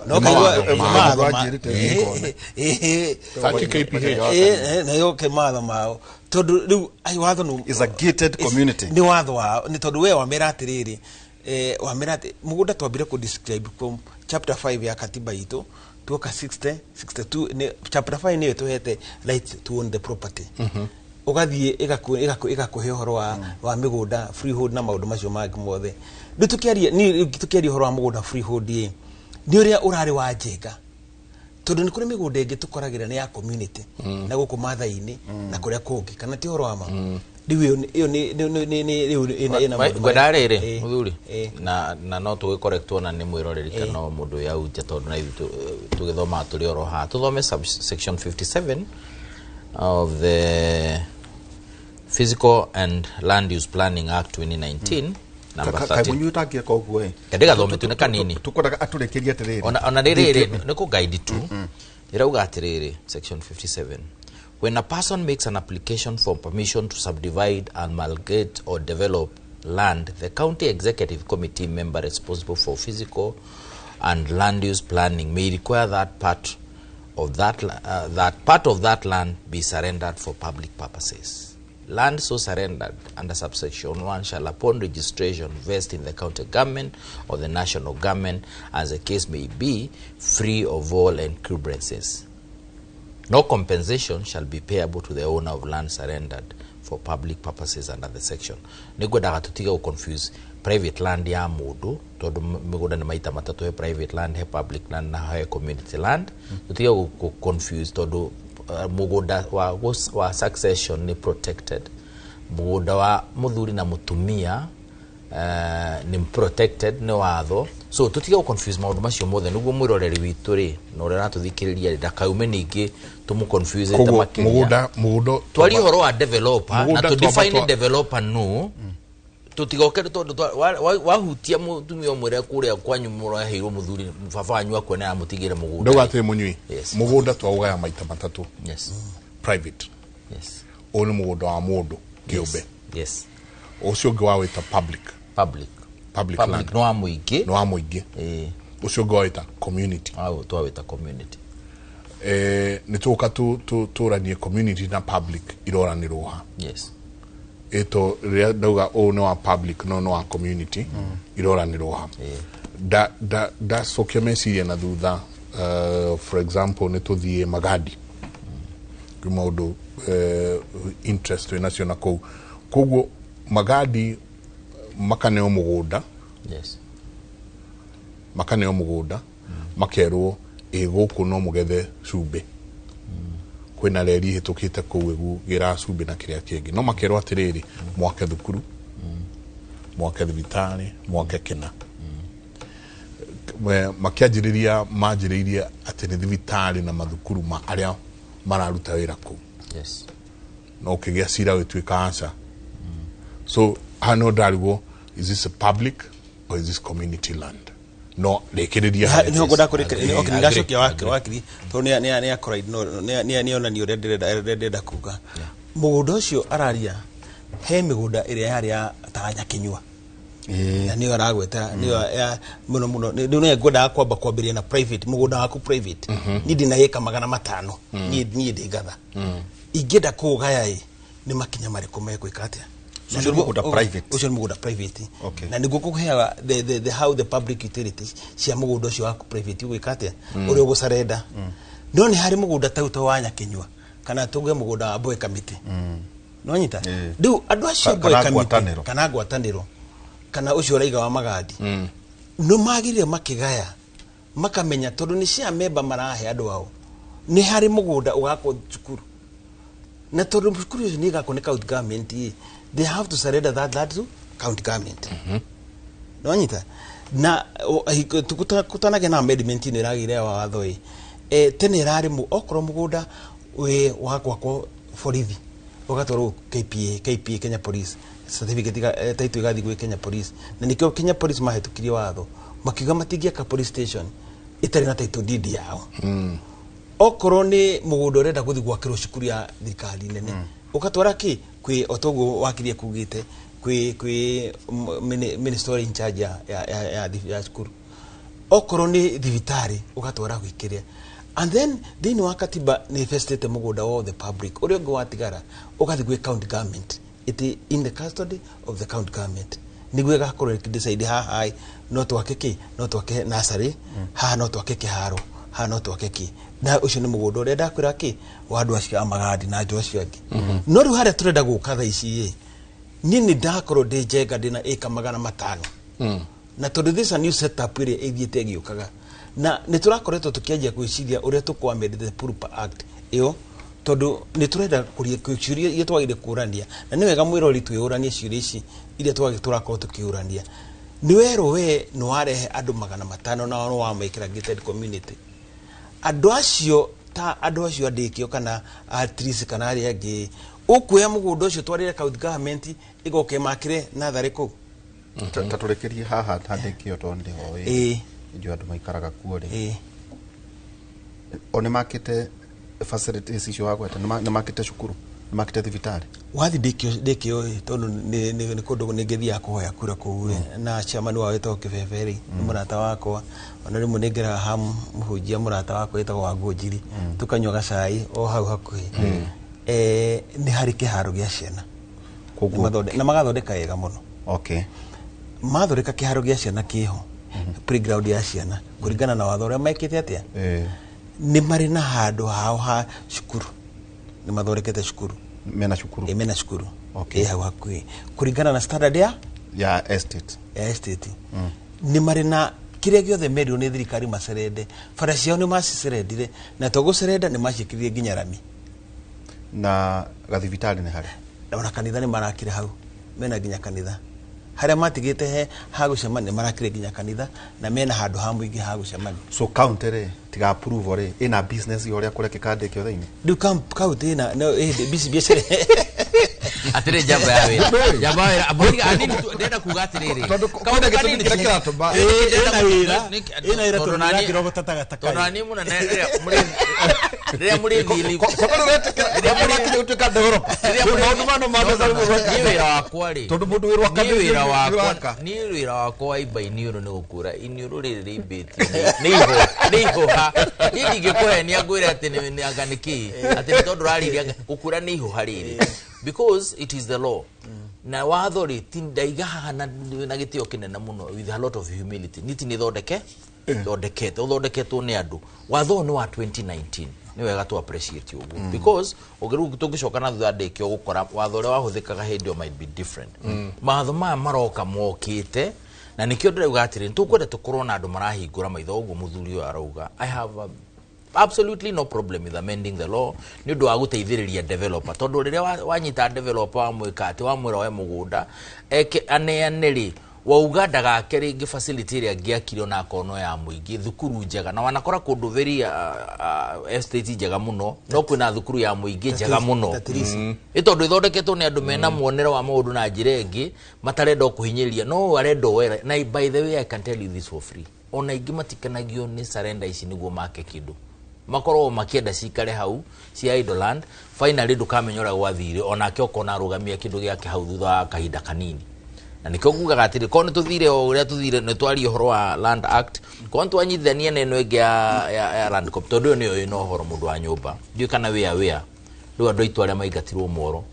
no na yo ke matho mao tondu riu ai watho no is a gated community ni watho wao ni tondu we wamera atiriri wamera ati mugunda twambire ku describe from chapter 5 ya katiba itu tuoka 62 ni chapter 5 ni tuhete right to own the property ugathie igakuhe horo wa migunda freehold na maundu macio mangĩ mothe tukiaria horo wa mugunda freehold ni uria urari wa njenga tondu ni kuri migunda ingi tukoragira ni ya community na guku mathaini na kuria kungi kana ti horo wa ma riu iyo ni gwadarere muthuri na no tuwe correct ona ni mwiroreri kana mundu ya uja tondu na tugithoma turi oro ha tuthome section 57 of the Physical and Land Use Planning Act 2019 number 13. Kaimunyu takia kwa kuwe. Kadega thome tu kanini. Tukoda aturekeria atiriri. Ona riri niko guide tu. Irauga atiriri section 57. When a person makes an application for permission to subdivide, amalgamate or develop land, the county executive committee member responsible for physical and land use planning may require that part of that land be surrendered for public purposes. Land so surrendered under subsection 1 shall upon registration vest in the county government or the national government as the case may be, free of all encumbrances. No compensation shall be payable to the owner of land surrendered for public purposes under the section. Nigwenda tutiga u confuse private land ya mundu tondu migunda ni maita matatu he private land, he public land na he community land. Tutiga u confuse tondu mugunda wa succession ni protected, mugunda wa muthuri na mutumia ni protected ni watho, so tutiga confuse maundu macio mothe niguo mwiroreri witu ri no rera tuthikiriria ndakaume ningi tumu confuse ta makiria mugunda twari horo wa developer na to define developer no tutigoke tondu wahutia mutumia umwire kuria kwanyu murahirwo muthuri baba anyu akwena mutigire mugunda ndogate munywi mugunda twauga maita matatu. Yes. Private. Yes. Oni mugunda wa mundu kiumbe. Yes. Ucio gwa wita public land no amuingi ucio gwa wita community twawita community nituka turanie community na public iroranirwo ha. Yes. Eto ria dauga no wa public no wa community iroranirwo ha. Da sokia mesiria na thutha for example nituthie Magadi kumaudo interest we na koguo Magadi makaneo mugunda. Yes. Makaneo mugunda makerwo guku no mugethe cumbi kwina reri hitukite kuu egu gira cumbi na kiria kingi no makerwo atiriri mwake thukuru mwake thibitari mwake kina makianjiriria manjiriria ati ni thibitari na mathukuru ma aria mararuta wira kuu. Yes. No kigia cira wituika ansa. So hano dargo, is this a public or is this community land? No, lekiriria ni hogoda kurekeria okingashokia wakiri to ni akora ni ona ni urenda kuga mugunda ucio araria he migunda iria yari ya tanya kinyua na ni aragweta ni ya muno ni ngwenda kwamba kwambiria na private mugunda waku private ni ndina yeka 500 ni ndigatha ingenda kugaya ni makinya mariko mekwika atia ucio mugunda private okay. Na niguo kuheaga the how the public utilities cia mugunda ucio waku private gwika atia uri ugusarenda no ni hari mugunda tauto wanya kinyua kana tuge mugunda wa boy committee no nyita riu andu acio boy committee kana gwataniro kana ucio raiga wa Magadi no magirire makigaya makamenya tondu ni cia member marahe andu ao ni hari mugunda ugakwo cukuru na tondu cukuru ni gako ni county government they have to surrender that to county government. No nyita na tukutanage na amendment ni ragire wa watho tene rari mu okro mugunda we wakwa borithi ugatoro KPA Kenya Police certificate title gathi gwe Kenya Police na nikyo Kenya Police mahetukirie watho makiga matingia ka police station itari na title deed yao okoro ni mugunda urenda guthi gwakirwo cukuru ya thirikari nene ukatwara ki kwi otogo wakirie kugite kwi minister in charge ya skuru okoro ni divitari ukatwara gwikiria and then dini wakatiba ni festete mugoda of the public uri go watigara ukathi gwe county government it in the custody of the county government nigwe gakoro decide ha no twakeki no twake nasari ha no twakeki haro ha no twakeki na ucio ni mugoda uri ndakwira ki wandu acio amagadi na njo acio angi no ru hare turenda gukatha ici nini ndakoro ndenjenga ndina eka 500 na tondu this a new setup ire ithiete giukaga na niturakoretwo tukianjia kwiciria uria tukwamendete the Purpa Act iyo tondu niturenda kuria ile twagire kurania na niwega mwirori twiyuranie ciuria ici ile turakorwo tukiurania ni wero we no arehe andu 500 na no wamaikira gated community andu acio ta andu acio andikio kana atrice kana ari angi ukuya mugundo ucio twarire county government igoke makire nathari ku taturekerie haha tandikio tonde ho ndio andu maikaraga kuo ri one makite facilities icio wagweta ne makite cukuru ne makite thibitari wathi ndikio tondu ni kundu ningithia kuhoya kura ku na chairman wa wetwo Kibeberi murata wakwa ona rimwe ningera ham muhujia murata wakwa wetwo wa Ngũnjiri tukanywa gacai o hau hakuhi ni hari kiharo gia ciana na magathondeka wega muno okay mathondeka kiharo gia ciana kiho playground ya ciana kuringana na watho uria maikite atia ni mari na handu hao ha cukuru ni mathondekete cukuru mena cukuru okay hau hakui kuringana na standard ya estate ni mari na kiria giothe merio ni thirikari macerende faracio ni macicerendire na togucerenda ni macikirie nginya rami na gathibitari ni hari na kanitha ni marakire hau mena nginya kanitha haria matigite he hagucemania marakire nginya kanitha na mena handu ha muingi hagucemania so county re tiga approve ore ina business yoria kureke kande kyo thaini du county na no business atire jambo ya wira abori ani ndenda kugatiriri kaunda gitumi kira kiratuba ina ira tonani kirogo tatagatakai tonani muna muri ndili kokoro wetekera muri utuka develop mundu mano mabeza ni wira wakwa ri tondu mundu wirwa ni wira wakwa iba iniuro ni gukura iniuro riri biti niho ha ndige kuhenia ngwira ati ni aganiki ati tondu rariria gukura niho hariri because it is the law na wathori tindaiga haha na gitio kinene muno with a lot of humility niti ni thondeketwo ni andu watho ni wa 2019 ni wega tu appreciate ugu because ogeru tugicoka na thadekio gukora watho ria wahuthikaga hindi might be different matho maroka mokite na nikio ndire atiri tukwenda tukorwo na andu marahingura maitho ugu muthuri uyu arauga I have absolutely no problem with amending the law ni ndu wa guteithiriria developer tondu riria wanyita developer wa mwikati wa mwira we mugunda aneaneri wauga ndagake ringi facility ria ngiakire na kono ya muingi thukuru njega na wanakora kundu very estate njega muno no kwina thukuru ya muingi njega muno itondu ithondeketwo ni andu mena muonero wa maundu na njirengi matarenda kuhinyiria no arenda wera na by the way I can tell you this for free ona ingi matikanagio ni surrender ici niguo make kindu makoro makienda cikare hau ci idle land finally ndukamenyora gwathire ona kyo kona rugamia kindu giake hau thutha kahinda kanini na nikyo kugaga atiri kono tuthire o uria tuthire ne twari horo wa Land Act kono twanyithania neno ege ya Land Corp tondu niyo ino horo mundu wa nyumba ndio kana wea ndu andu itu aria maigatirwo moro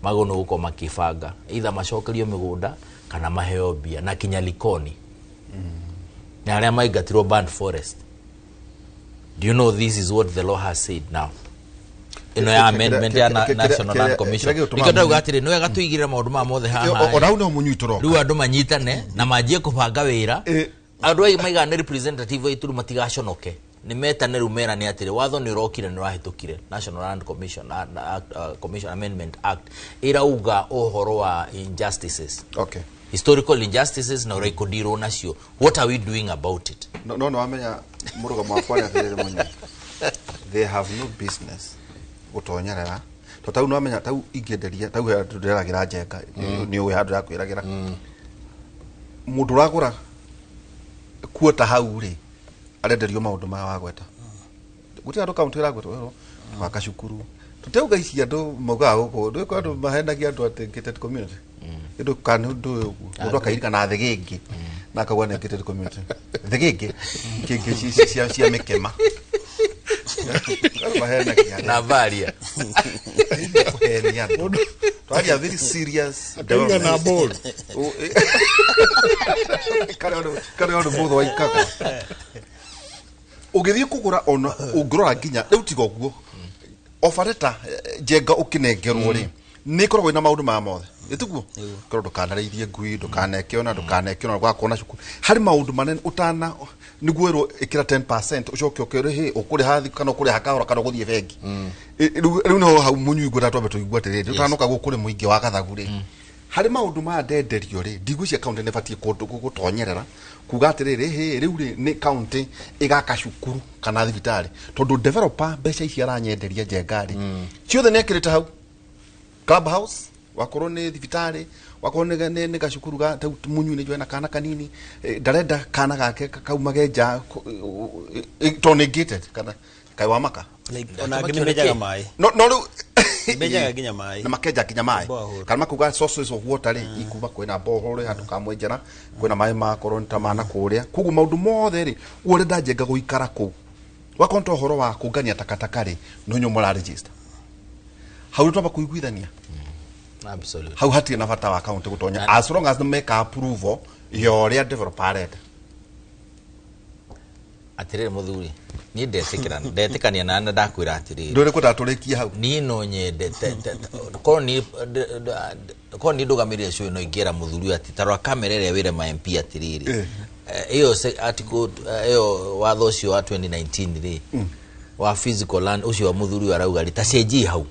magono guko makifanga either macokerio migunda kana maheo bia na kinya likoni na aria maigatirwo band forest. Do you know this is what the law has said now? Ino ya amendment ya National Land Commission. Nikenda ugatire no gatuigire maundu ma mothe haha. Ona uno munyitoro. Riu andu manyitane na majie kubanga wira. Andu ai maiga ne representative itu matigaconoke. Ni metane rumera ni atire watho ni rokire ni rahitukire National Land Commission Commission Amendment Act irauga ohoro wa injustices. Okay. Historical injustices na rekodiro nacio. What are we doing about it? No amenya muruga mwafanya vile mwenye. They have no business gutonyerera to tau no amenya tau ingenderia tau ndiragira njenga ni uwe handu ya kwiragira mundu ragura kuota hau ri arenderio maundu ma wagweta guti andu kaunti ragweta waka cukuru tuteuga ici andu moga guko ndu kwa andu mahendagia andu ati gated community ndu kan ndu akairika na thegenge na akagwa na gated community thegenge kingi cia mikema na varia twaria very serious Denga na ball. Kare ono mutho wa ikago ugithie kugura ona ungurora nginya riu tiga guo ofareta jenga ukinengerwo ri ni korwo ina maundu ma mothe ituguo korwo ndukanarithie ngui ndukanekiona gwakona cukuru hari maundu manene utana niguo ikira 10% ucoke ukirihi ukuri hathi kana ukuri hakahora kana guthie bengi riu no hau munyu igura twambe tuigua tiriri utanoka gukuri muingi wa gathagu ri hari maundu ma ndenderio ri ndigucia county nebatie kundu gutonyerera kuga atiriri hi riu ri ni county igaka cukuru kana thibitari tondu developer mbeca ici aranyenderia njengari ciothe nekirite hau clubhouse wakorwo ni thibitari wakorwo ni gacukuru ga munyu ni joina kana kanini ndarenda kana gake kaumage nja tonegated kana kai wa maka ona ngimejaga mai no riu mejaga ginya mai na makeja kinya mai kana makuga sources of water ri ikuba kwina bohoro handu kamwenjera kwina mai ma koronta mana kuria kugu maundu mothe ri urenda njenga guikara ku wakonto horo wa kungania takataka ri no nyumura register hau twaba kuiguithania absolutely hau hati na bata wa account gutonya as long as the make approval yoria developer reda atirire muthuri ni ndetikania na ndakwira atirire ndore ko daturikia hau ni no nyende ko ni ndugamirie cio no ingira muthuri ati tarwa kamera ire wire ma MP atirire iyo article iyo watho cio wa 2019 ri wa physical land ucio wa muthuri arauga ritacenji hau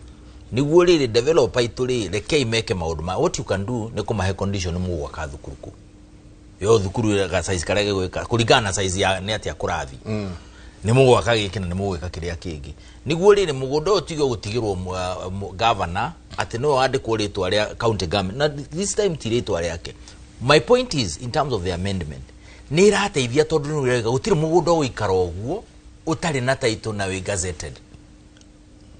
niguo riri developer ituri reke imeke maundu ma what you can do ni kumahe condition mugwaka thukuru ku yo thukuru ga size karege gwika kuringana na size ya ni atia kurathi ni mugwaka gikina ni mugwika kiria kingi niguo riri mugundo utigo gutigirwo governor ati no andikwo ritwa ria county government na this time tiritwa riake my point is in terms of the amendment ni irateithia tondu ni rega gutiri mugundo uikara oguo utari na title na we gazetted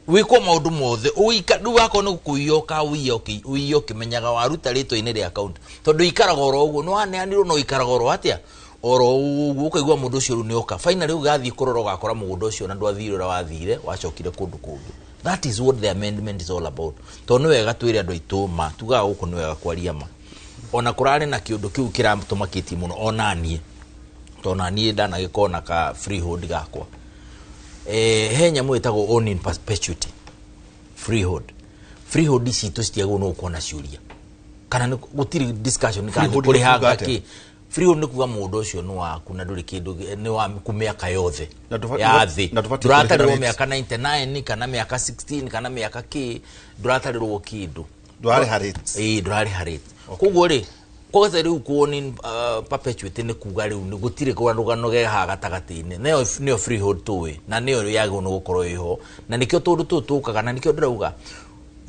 wiko maundu mothe uika ndu wako no kuyoka uyo kimenyaga waruta rito ine ria account tondu ikaraga oro uguo no aneanirwo no ikaraga oro atia oro uguo ukaigwa mundu ucio ru ni oka finally ugathi kurora gakora mugundo ucio na ndwathirira wathire wacokire kundu kungi that is what the amendment is all about tondu wega twire andu ituma tuga guku ni wega kwaria ma ona kurare na kiundu kiu kiratumakiti muno onanie tonanie ndana gikona ka freehold gakwa henya mwetagwo own in perpetuity freehold ici tustiago no kuona ciuria kana gutiri discussion kana kuri haga ki freehold ni kuga mundu ucio no waku na nduri kindu ni wa kumiaka yothe ya thi nduratarirwo miaka 99 kana miaka 16 kana miaka ki nduratarirwo kindu ndwari harite ndwari harite kugo ri koza riu kuoni perpetuity ni kuga riu ni gutire kwa rugano ge ha gatagati-ini neo freehold tuwe na neo yago no gukorwo iho na nikio tundu tutukaga na nikio ndirauga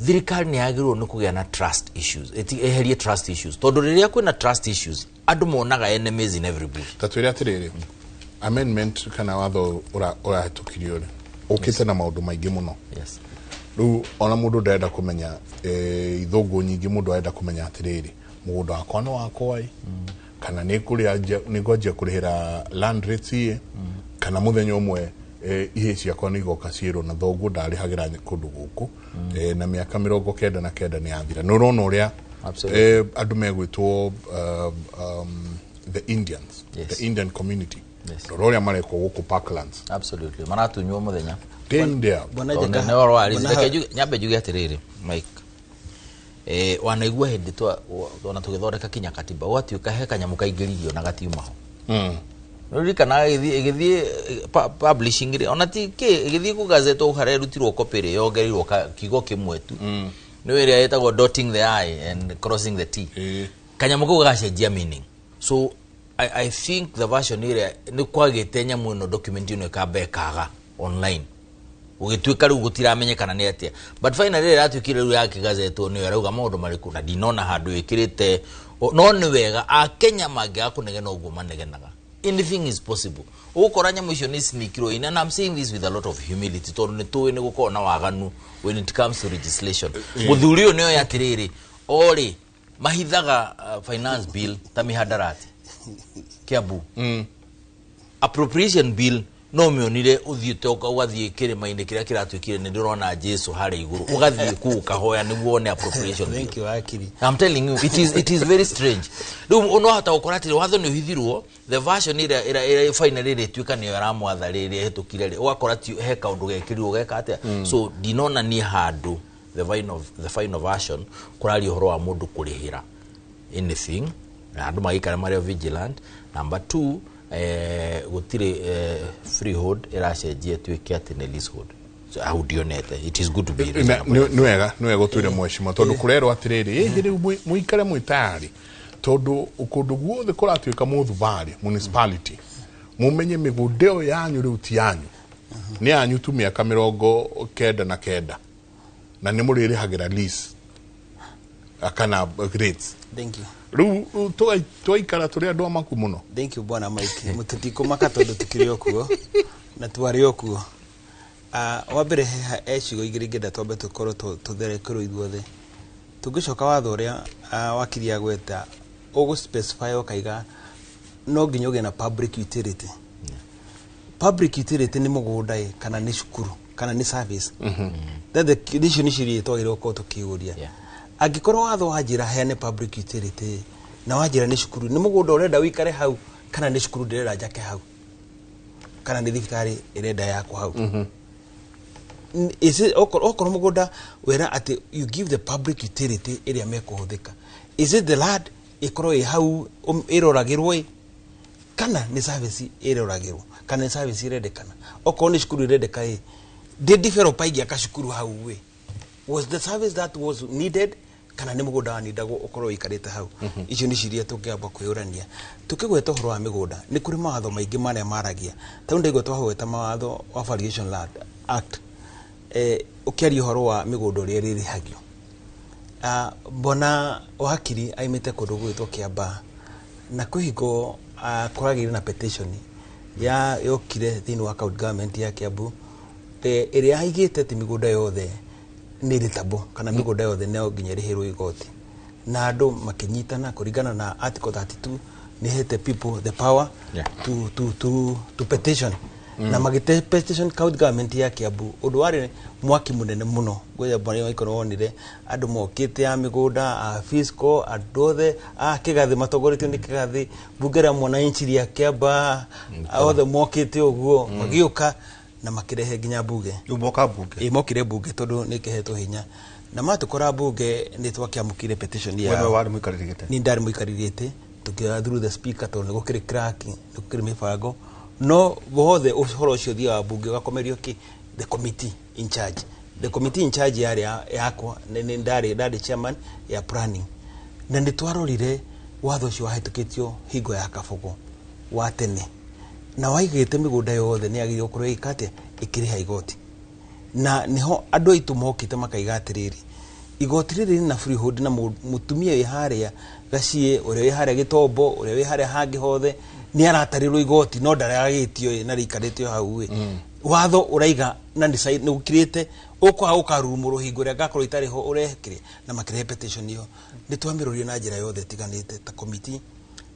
thirikari ni yagirwo ni kugia na trust issues eherie trust issues tondu riria kwina trust issues andu monaga enemies in every bush tatwire atiriri amendment kana watho ora hatukirio ri ukite na maundu maingi muno yes riu ona mundu ndenda kumenya ithungu nyingi mundu arenda kumenya atiriri mugundo wakwa no wakwa kana ni ngwajia kurihira land rates kana muthenya umwe ihe ciakwa ni igoka ciiro na thogu ndarihagira kundu guku na miaka 99 ni athira no rono uria andu megwitwo the Indians the Indian community roria mareko guku Parklands absolutely maratunywo muthenya tindia bona jenga ne oro ali nyambe juge atiriri Mike wanaigua hindi twa tugithondeka kinya katiba wati ukaheka nyamu kaingiririo na gatiuma ho ruri kana igithie publishing ri ona ti ki igithie ku gazette uhare rutirwo copy ri yongerirwo kigo kimwe tu no area yetagwo dotting the I and crossing the T kanyamu ko gacenjia meaning so I think the version area ni kwagite nyamu no document ino ikabekaga online ugituika riu gutiramenyekana ni atia but finally ratwikire riu yake gazette ni arauga maundu mariku na dinona handu ikirite no ni wega a Kenya mangi akunegena uguo manegenaga anything is possible. Ukora nyamu icio ni sneakiro in, and I'm saying this with a lot of humility. Tondu ni tuwe ni gukorwo na waganu when it comes to legislation. Muthuri uyu nio yatiriri ori mahithaga finance bill ta mihadarati Kiambu. Appropriation bill no mionire uthiite ugathie kirima-ini kiria kiratwikire ni ndirona Jesu hari iguru ugathie ku kahoya ni wone appropriation bill. Thank you Akiri. I'm telling you, it is very strange. No hata ukora ati watho ni uhithirwo the version ira finally retwika ni aramwatha riri hetukire ri ugakora ti he kaundu gekirirwo geka atia. So dinona ni handu the final version kurari uhoro wa mundu kurihira anything na andu magikara mari vigilant. Number 2, gutire freehold iracenjia twike ati ni leasehold. So how do you net it is good to be nwega twire mweshima tondu kurero atiriri hiri muikare mwitari tondu ukundu guothe kuratwika muthubari municipality mumenye migundeo yanyu riu ti yanyu ni yanyu tu miaka 99 na ni muririhagira lease akana rates. Thank you. Riu twaikara turi andu amaku muno. Thank you bwana Mike. Mututiko makatondu tukirio kuo na twario kuo. Wabere ecigo igirigenda twambe tukorwo tutherekerwo ithuothe tungicoka watho uria wakiria gweta ugu specify ukaiga no nginyoge na public utility. Public utility ni mugunda kana ni shukuru kana ni service. That the condition ishiri twagirwo ko tukiuria angikorwo watho wajira heane public utility na wajira ni shukuru ni mugunda urenda wikare hau kana ni shukuru ndirenda njake hau kana ni thibitari irenda yako hau. Is it okoro mugunda wera ati you give the public utility area mekuhuthika? Is it the land ikoro hau iroragirwo kana ni service iroragirwo kana ni service irendekana? Okoro ni shukuru irendeka did developer igia kashukuru hau we was the service that was needed kana ni mugunda nidago okoro ikarite hau. Icio ni ciria tungiamba kwiyurania tukigweta horo wa migunda ni kuri mawatho maingi maria maragia ta ndego twahweta mawatho wa Variation Land Act ukiari horo wa migundo ri ririhagio. Bona wakiri aimite kundu gwitwo Kiamba na kuhingo kuragire na petition ya yokire thini wa county government ya Kiambu iria haigite ti migunda yothe ni ritabo kana migunda yothe no nginya rihirwo igoti na andu makinyitana kuringana na article 32 ni hete people the power to petition. Na magite petition county government ya Kiambu undu wari mwaki munene muno goya bwana ikono wonire andu mokite ya migunda fiscal andothe kigathi matogoretio ni kigathi bungera mwana inchi ya Kiamba othe mokite uguo magiuka na makirehe ginya bunge umoka bunge mokire bunge tondu ni kiheto hinya na matukora bunge ni twakiamukire petition ya wewe wari muikaririte ni ndari muikaririte tukia through the speaker tondu gukire crack gukire mifango no bohothe uhoro ucio thia wa bunge gakomerio ki the committee in charge. The committee in charge area yakwa ni ndari chairman ya planning na ni twarorire watho ucio wahitukitio hingo ya Kabogo wa tene na waigite migunda yothe ni agire ukorwo ikate ikiriha igoti na niho andu aitu mokite makaiga atiriri igoti riri na freehold na mutumia wi haria gacie uria wi haria Gitombo uria wi haria hangi hothe ni aratarirwo igoti no ndaragitio na rikaritio hau watho uraiga na ni ukirite ukwa ukarumuro hingo ria gakorwo itari ho urehekire na makire petition iyo ni twamirurio na njira yothe tiganite ta committee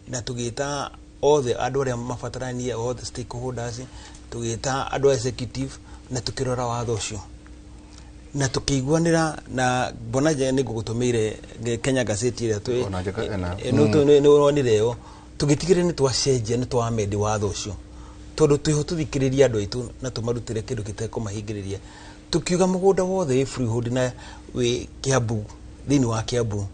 na tugita othe andu aria mafataranie othe stakeholders tugita andu executive na tukirora watho ucio na tukiguanira na bonaje ni gugutumire Kenya Gazette ira tu no wonireo tugitigire ni twacenjia ni twamedi watho ucio tondu tuthikiriria andu aitu na tumarutire kindu kiteko mahingiriria tukiuga mugunda wothe freehold na we Kiambu thini wa Kiambu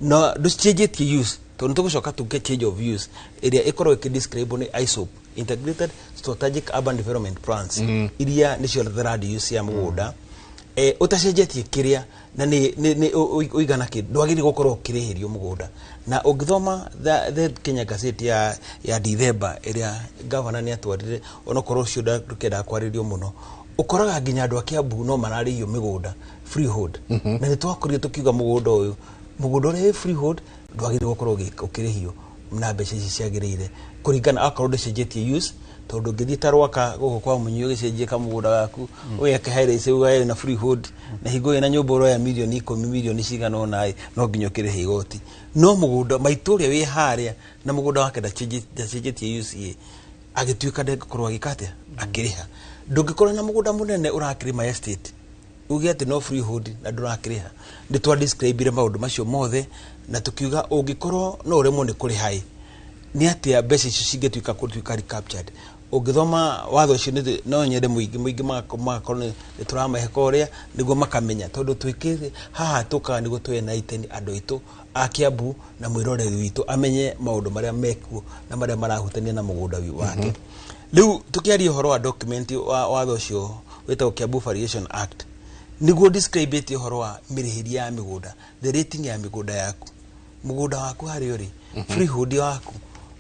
no ducenjetie use tondu tugucoka tuke change of use area ikorwo ikidescribe ni ISOP Integrated Strategic Urban Development Plans iria nicio land use ya mugunda utacenjetie kiria na ni uigana ki ndwagiri gukorwo kirihirio mugunda na ungithoma the Kenya Gazette ya December iria governor ni atwarire onokorwo cio ndukenda kwaririo muno ukoraga nginya andu a Kiambu no mararihio migunda freehold na ni twakorire tukiuga mugunda uyu mugunda uri freehold ndwagiri gukorwo ukirihio na mbeca ici ciagĩrĩire kũringana akorwo ndũcenjetie use tondu ngithi tarwaka guko kwa munyu gicenjie kamugunda gaku uyeke haire ugaye na freehold na higo ina nyumba ro ya milioni 10 milioni cigana ona no nginyokire higoti no mugunda maituria wi haria na mugunda wake ndacenjetie use agituika ndekorwo agikate akiriha ndungikorwo na mugunda munene urakirima estate ugi ati no freehold na ndurakiriha nditwa describe maundu macio mothe na tukiuga ungikorwo no uremwo ni kuri hai ni ati ya mbeca icio cingĩtuĩka kũtuĩka recaptured ũngĩthoma watho ũcio no nyende mũingĩ magakorwo nĩ tũramaheka ũrĩa nĩguo makamenya tondũ twĩkĩte haha tũkaga nĩguo tũe na itemi andũ aitũ a Kiambu na mwĩroreri witũ amenye maũndũ marĩa mekuo na marĩa marahutania na mũgũnda wake rĩu tũkĩaria ũhoro wa document watho ũcio wĩtagwo Kiambu Variation Act nĩguo describe ũhoro wa mĩrĩhĩrie ya mĩgũnda the rating ya mĩgũnda yaku mũgũnda waku harĩ ũrĩ freehold waku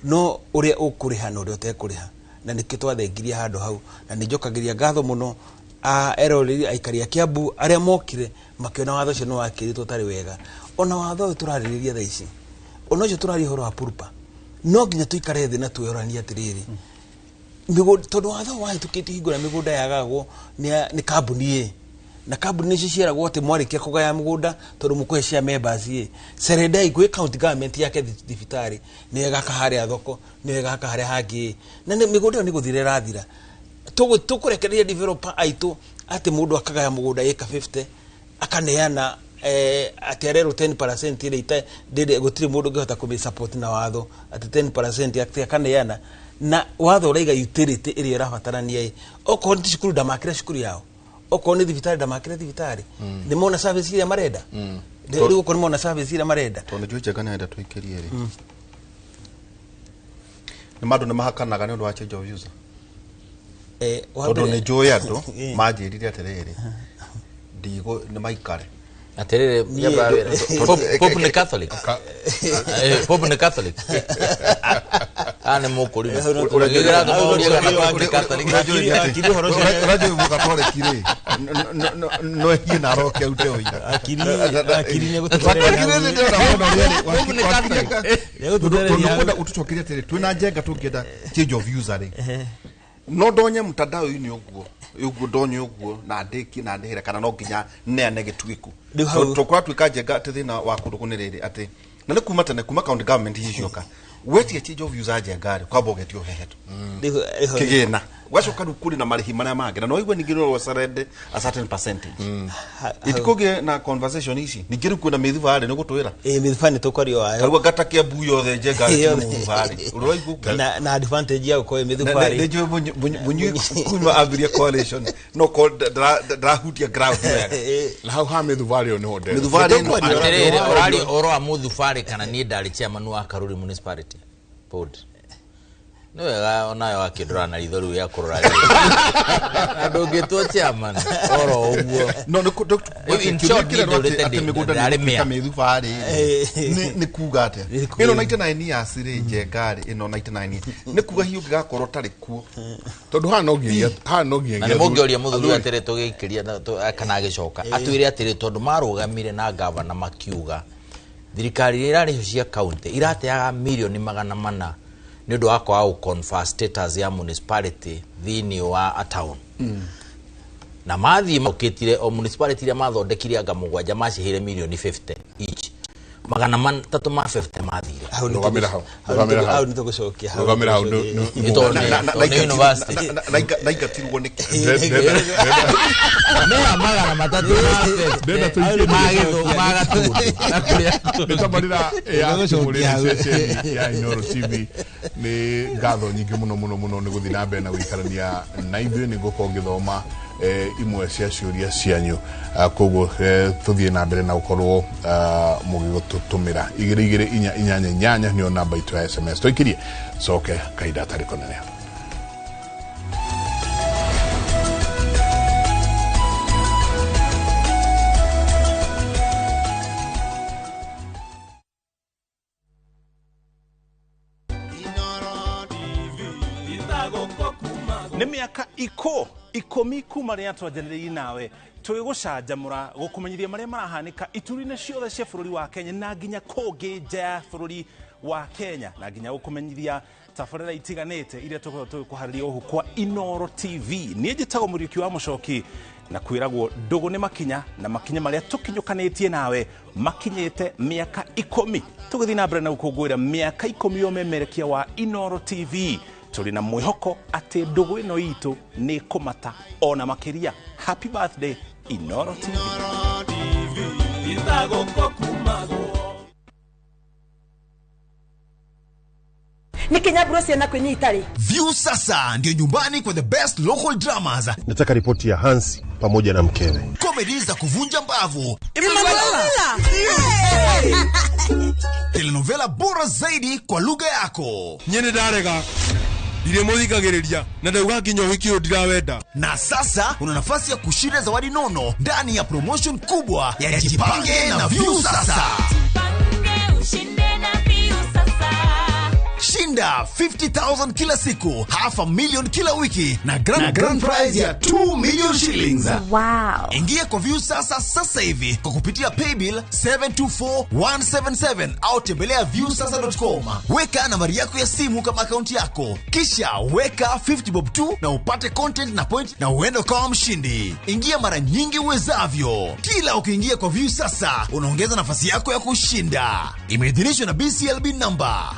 no uria ukuriha no uria utekuriha na nikitwathengiria handu hau na nijokagiria ngatho muno eroreri aikaria Kiambu aria mokire makiona watho cio no wakiritwo tari wega ona watho turaririria tha ici ona ucio turari horo wa purpa no nginya tuikare thi na tuyorania atiriri migunda tondu watho wa tukiti hingura migunda yagagwo ni kambuni na kambuni icio ciaragwo ati mwarikia kugaya mugunda tondu mukuhe cia members serenda igwe county government yake thibitari ni egaka haria thoko ni egaka haria hangi na migunda ni guthire rathira tukurekereria developer aitu ati mundu akagaya mugunda eka 50 akaneana ati arero 10% ile ita ndede gutire mundu ngehota kumi support na watho ati 10% ati akaneana na watho uraiga utility ile irabatarania oko ndi cukuru ndamakira cukuru yao oko ni thibitari ndamakira thibitari ni mona service ile marenda ndio uko ni mona service ile marenda tondu juje kana enda tuikirie ri ni madu ni mahakanaga ni undu wa change of user tondu ni joy andu majirire atiriri ndigo ni maikare atiriri Pope ni Catholic Pope ni Catholic ane mukuri uragira tumuria kana Pope ni Catholic akiri horo radio mukatore kire no hii na roke ute oira akiri ni gutwara Pope ni Catholic ndo utuchokiria tiri twina njenga tungienda change of user ri no donye mtandao ini uguo donye uguo na ndiki na ndihira kana no nginya neane gitwiku tukwa twika njenga tithina wa kundu kuniriri ati na ni kuma tene kuma county government hicioka weti change of user njengari kwa bogetio hehetu kigina wacoka kuri na marihi maria mangi na no igwe ningiro wa sarende a certain percentage itikoge na conversation ici ningiru kuna mithuva ari nigutwira mithuva ni tukwario ayo karuga gatakia buyo the njengari mithuva ari uroiguka na advantage yao kwa mithuva ari ndio bunyu kunywa abiria coalition no ko drahutia ground na how ha mithuva ari no hode mithuva ari orali oro amuthuva ari kana ni ndari chairman wa Karuri municipality board no onayo akidora rithoru ya kurora ndungitwo chairman oro uguo no in short ati migunda ni mithuva ari ni kuga ate ino 99 ya sire njengari ino 99 ni kuga hiyo gigakorwo tari kuo tondu ha no nginya na mungioria muthuri atire tugikiria kana agicoka atwire atire tondu marugamire na governor makiuga thirikari irari cia county irateaga milioni 400 ni undu wa kwa confer status ya municipality thini wa a town na mathi makitire o municipality ya mathondekire anga mugwanja macihire milioni 50 each 350 mathire rugamira hau ni tugucokia hau rugamira hau no university na igatirwo ni mea magana matatu ndenda tuikie magatu nitamarira ya Inooro TV ni ngatho nyingi muno ni guthina mbere na guikarania na ithuĩ nĩ ngũkorwo ngĩthoma imwe cia ciũria cianyu koguo tuthie na mbere na gukorwo mugigututumira 2288 nĩyo namba itu ya SMS twikirie coke kahinda tarĩ konene. nĩ mĩaka ikũmi kuma rĩrĩa twanjanĩrĩirie nawe tũgĩgũcanjamũra gũkũmenyithia marĩa marahanĩka ituri-inĩ ciothe cia bũrũri wa Kenya na nginya kũngĩ nja ya bũrũri wa Kenya na nginya gukumenyithia tabarĩra itiganĩte iria tũkoragwo tũkuharĩria ũhu kwa Inoro TV. Niĩ njĩtagwo Mũriũki wa Mũchoki na kwĩragwo ndũgũ nĩ makinya na makinya marĩa tũkinyũkanĩtie nawe makinyĩte mĩaka 10. Tũgĩthiĩ na mbere na gũkũngũĩra mĩaka 10 ya ũmemerekia wa Inoro TV. Tũrĩ na mwĩhoko atĩ ndũgũ ĩno itũ nĩ kũmata ona makĩria. Happy birthday Inoro TV. Ni Kenya Bros na kwenye Italy. View sasa ndio nyumbani kwa the best local dramas. Nataka ripoti ya Hansi pamoja na mkewe. Comedy za kuvunja mbavu. Telenovela bora zaidi kwa lugha yako. Nyene darega. Ile muthikagiriria na ndauga kinyo wiki ndirawenda. Na sasa una nafasi ya kushinda zawadi nono ndani ya promotion kubwa ya Jipange na View sasa. Shinda 50,000 kila siku, $500,000 kila wiki na grand prize ya 2 million shillings. Wow. Ingia kwa View sasa hivi kwa kupitia paybill 724177 au tembelea viewsasa.com. Weka nambari yako ya simu kama akaunti yako, kisha weka 50 bob tu na upate content na point na uende kama mshindi. Ingia mara nyingi uwezavyo. Kila ukiingia kwa View sasa unaongeza nafasi yako ya kushinda. Imeidhinishwa na BCLB number.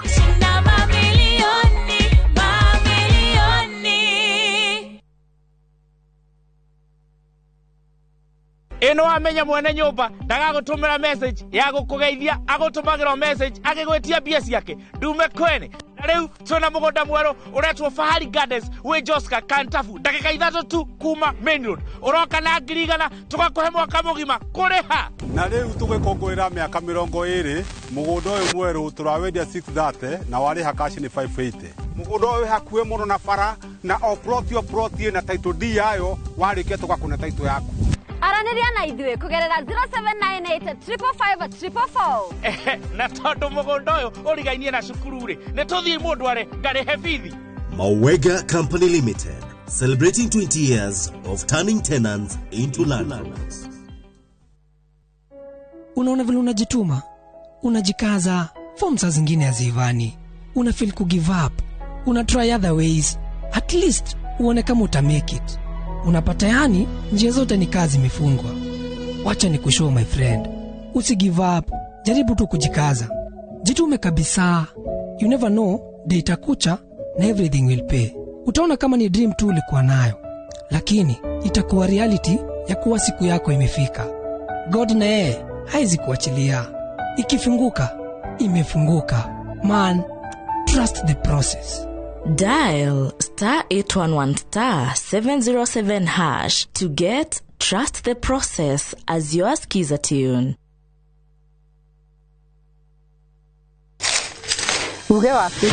Eno amenya mwene nyumba ndagagutumira message ya gukugeithia agutumagira message akigwetia bia ciake ndume kwene na riu twina mugunda mweru uretwo Fahari Gardens we Joska Kantafu ndagika 3 tu kuma main road uroka na ngirigana tugakuhe mwaka mugima kuriha na riu tugikongwira miaka 20 mugunda uyu mweru turawendia 630 na wariha kashi ni 580 mugunda uyu hakuhe muno na bara na oproti na title D yayo warikia tugakuna title yaku Araniria na ithuĩ kugerera 0798555444. Na tondu mugunda uyu urigainie na cukuru ri ni tuthii mundware ngarihe bithi. Mawega Company Limited, celebrating 20 years of turning tenants into landlords. Unaona vile unajituma, unajikaza, forms zingine hazivani, una feel ku give up, una try other ways, at least uone kama uta make it. Unapata yani njia zote ni kazi imefungwa. Wacha nikushow my friend, usi give up, jaribu tu kujikaza, jitume kabisa. You never know, day itakucha na everything will pay. Utaona kama ni dream tu ulikuwa nayo, lakini itakuwa reality ya kuwa siku yako imefika. God na yeye haizi kuachilia, ikifunguka imefunguka. Man, trust the process. Dial *811*707# to get Trust the Process as your skiza tune. Uge waku.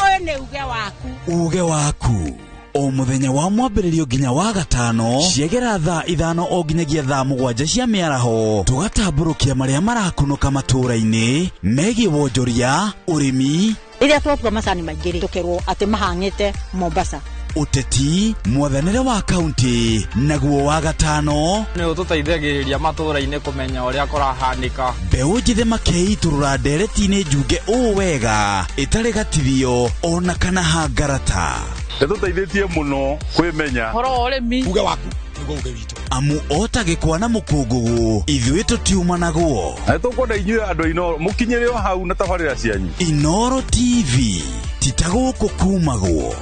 Oyo ne uge waku. Uge waku. O muthenya wa mwambĩrĩrio nginya wa gatano ciegera thaa 5 o nginyagia thaa 7 cia mĩaraho tugatambũrũkia marĩa marakunũka matũũra-inĩ megiĩ wonjoria ũrĩmi iria twatua macani maingĩ tukerwo atĩ mahang'ĩte Mombasa uteti mwathanĩre wa kaunti naguo wa gatano nĩ ũtũteithagĩrĩria matũũra-inĩ kũmenya ũrĩa kũrahanĩka mbeũ njĩthĩ makeiturũra ndereti-inĩ njunge ũũ wega ĩtarĩ gatithio ona kana hangarata nĩtũteithĩtie mũno kwĩmenya horo ũrĩmi uge waku uge witũ amu otagĩkwa na mũkũngũgũ ithuĩ tũtiuma naguo na tũkwenda inyuĩ andũ Inoro mũkinyĩre o hau na tabarĩra cianyu Inoro TV titagũkũ kumagwo.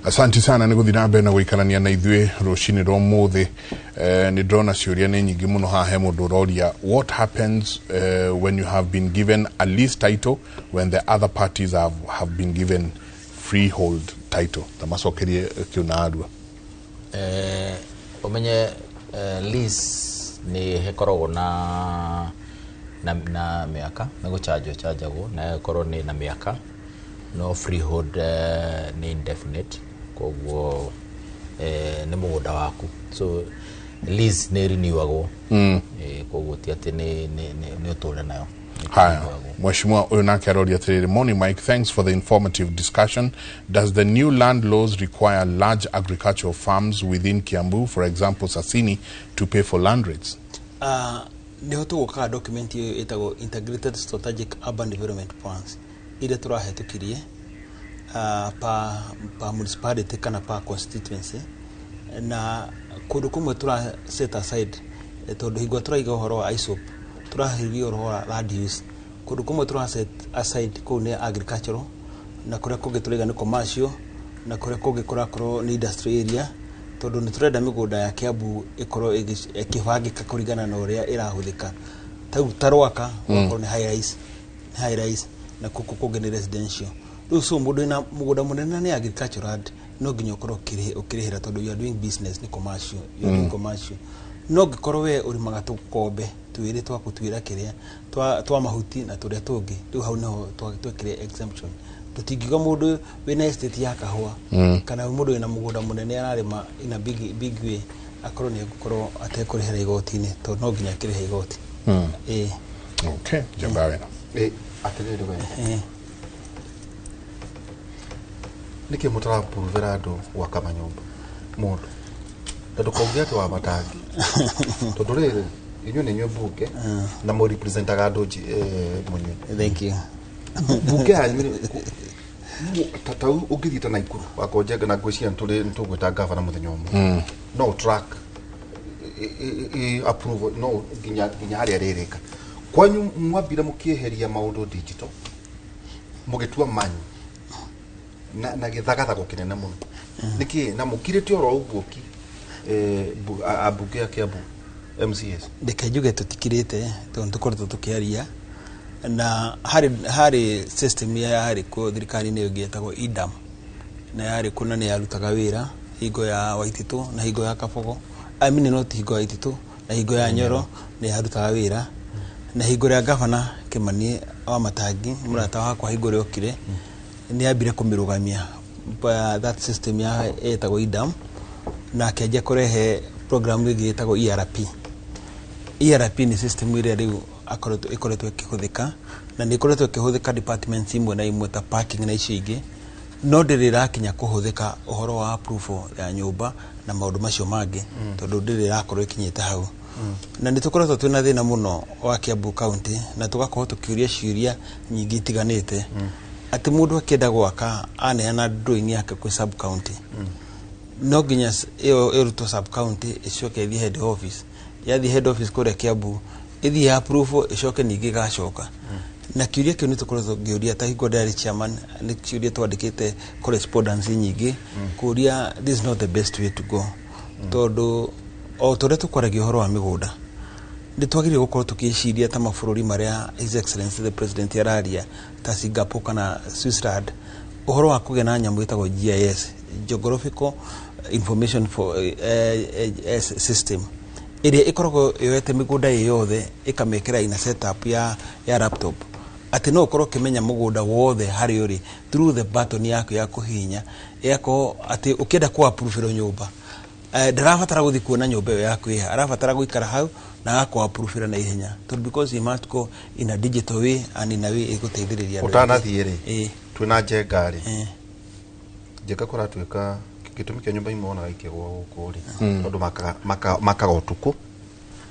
Asante sana nĩ gũthiĩ na mbere na gũikarania na ithuĩ rũcinĩ rwa ũmũthĩ. Nĩ ndona ciũria nĩ nyingĩ mũno haha he mũndũ ũroria what happens when you have been given a lease title when the other parties have been given freehold title. Tamacokerie kĩuna arua. Ũmenye lease nĩ hekoragwo na mĩaka na gũchanjagwo na hekorwo nĩ na mĩaka no freehold nĩ indefinite koguo nĩ mũgũnda waku so lease nĩ renewagwo koguo ti atĩ nĩ ũtũũre nayo Haya, Mheshimiwa huyu nake aroria atiriri, morning Mike, thanks for the informative discussion. Does the new land laws require large agricultural farms within Kiambu, for example Sasini, to pay for land rates? Niho tugukaga document iyo itago Integrated Strategic Urban Development Plans ile turahetũkirie pa municipality kana pa constituency, na kundu kumwe tura set aside tondu hingo turaiga uhoro wa ISOP turahiria uhoro wa land use, kundu kumwe tura set aside kuu ni agricultural, na kuria kungi turiga ni commercial, na kuria kungi kurakorwo ni industry area, tondu ni turenda migunda ya Kiambu ikorwo ikibangika kuringana na uria irahuthika. Tarwaka ni high rise na kuku kungi ni residential. Riu so mundu ina mugunda munene ni agricultural, no nginya ukorwo ukirihira tondu you are doing business ni commercial, you are doing commercial. No gikorwo we urimaga tukombe twiri twa kutwira kiria twa mahuti na turia tungi, riu hau no twakire exemption. Tutingiga mundu wina estate ya kahua kana mundu wina mugunda munene ararima ina big way akorwo ni gukorwo atekurihira igoti-ini to no nginya kirihe igoti. Okay, jambawe atiriri we niki mutara puruvera andu gwaka manyumba mundu tondu kaugia ati wa matangi tondu riri inyu ni nyumbuke na mo representaga andu munyu. Thank you. Buke anyu tatau ugithita na ikuru wakonjenga na ngwiciria ntugwita governor muthenya umwe no track approve no ginya haria ririka kwanyu mwambire mukieheria maundu digital mugitua manyu na githagatha gukinene muno niki na mukirite oro uguoki abuge ya Kiambu MCS ndikajuge tutikirite tondu tukorete tukiaria na hari system ya hari ko thirikari ni yogietagwo IDAM na hari kuna ni yarutaga wira higo ya Waititu na higo ya Kabogo, I mean not higo ya Waititu na higo ya Nyoro ni yarutaga wira na higo ya gavana Kimani wa Matangi murata wa kwa higo riokire ni abire kumirugamia that system ya etagwo IDAM na keje kurehe program ĩgĩtagwo ERP ni system ĩrĩa rĩu ikoretwo ikihũthĩka na nĩ ikoretwo ikihũthĩka departments imwe na imwe ta parking na icio ingĩ, no ndĩrĩrakinya kũhũthĩka ũhoro wa approval ya nyũmba na maũndũ macio mangĩ tondũ ndĩrĩrakorwo ikinyĩte hau. Na nĩ tũkoretwo twĩna thĩna mũno wa Kiambu county na tugakorwo tũkĩũria ciũria nyingĩ itiganĩte atĩ mũndũ akĩenda gwaka aneana drawing yake kwĩ sub county no nginya ĩrutwo sub county ĩcoke ĩthiĩ head office, yathi head office kũrĩa Kiambu ĩthiĩ approve ĩcoke ningĩ gacoka na kiũria kĩu nĩ tũkoretwo ngĩũria ta hingo ndĩarĩ chairman nĩ kiũria twandĩkĩte correspondence nyingĩ kũria this is not the best way to go tondũ o tũrĩa tũkwaragia ũhoro wa mĩgũnda nĩ twagĩrĩirwo gũkorwo tũkĩciria ta mabũrũri marĩa His Excellency the President araria ta Singapore kana Switzerland ũhoro wa kũgĩa na nyamũ ĩtagwo GIS, Geographical Information for System, ĩrĩa ĩkoragwo yoete mĩgũnda yothe ĩkamĩkĩra ina setup ya laptop atĩ no ũkorwo ũkĩmenya mũgũnda wothe harĩ ũrĩ through the button yaku ya kũhihinya ĩgakorwo atĩ ũkĩenda kũ-approve nyũmba ndarabatara gũthiĩ kuona nyũmba ĩyo yaku ĩha, arabatara gũikara hau na agakũ-approve na ihenya tondũ because he must go in a digital way and in a way ĩgũteithĩrĩria ũtanathiĩ rĩ twĩna njenga rĩ njenga kũratuĩka gĩtũmi kĩa nyũmba imwe onaga ikĩgwa gũkũ rĩ tondũ makaga ũtukũ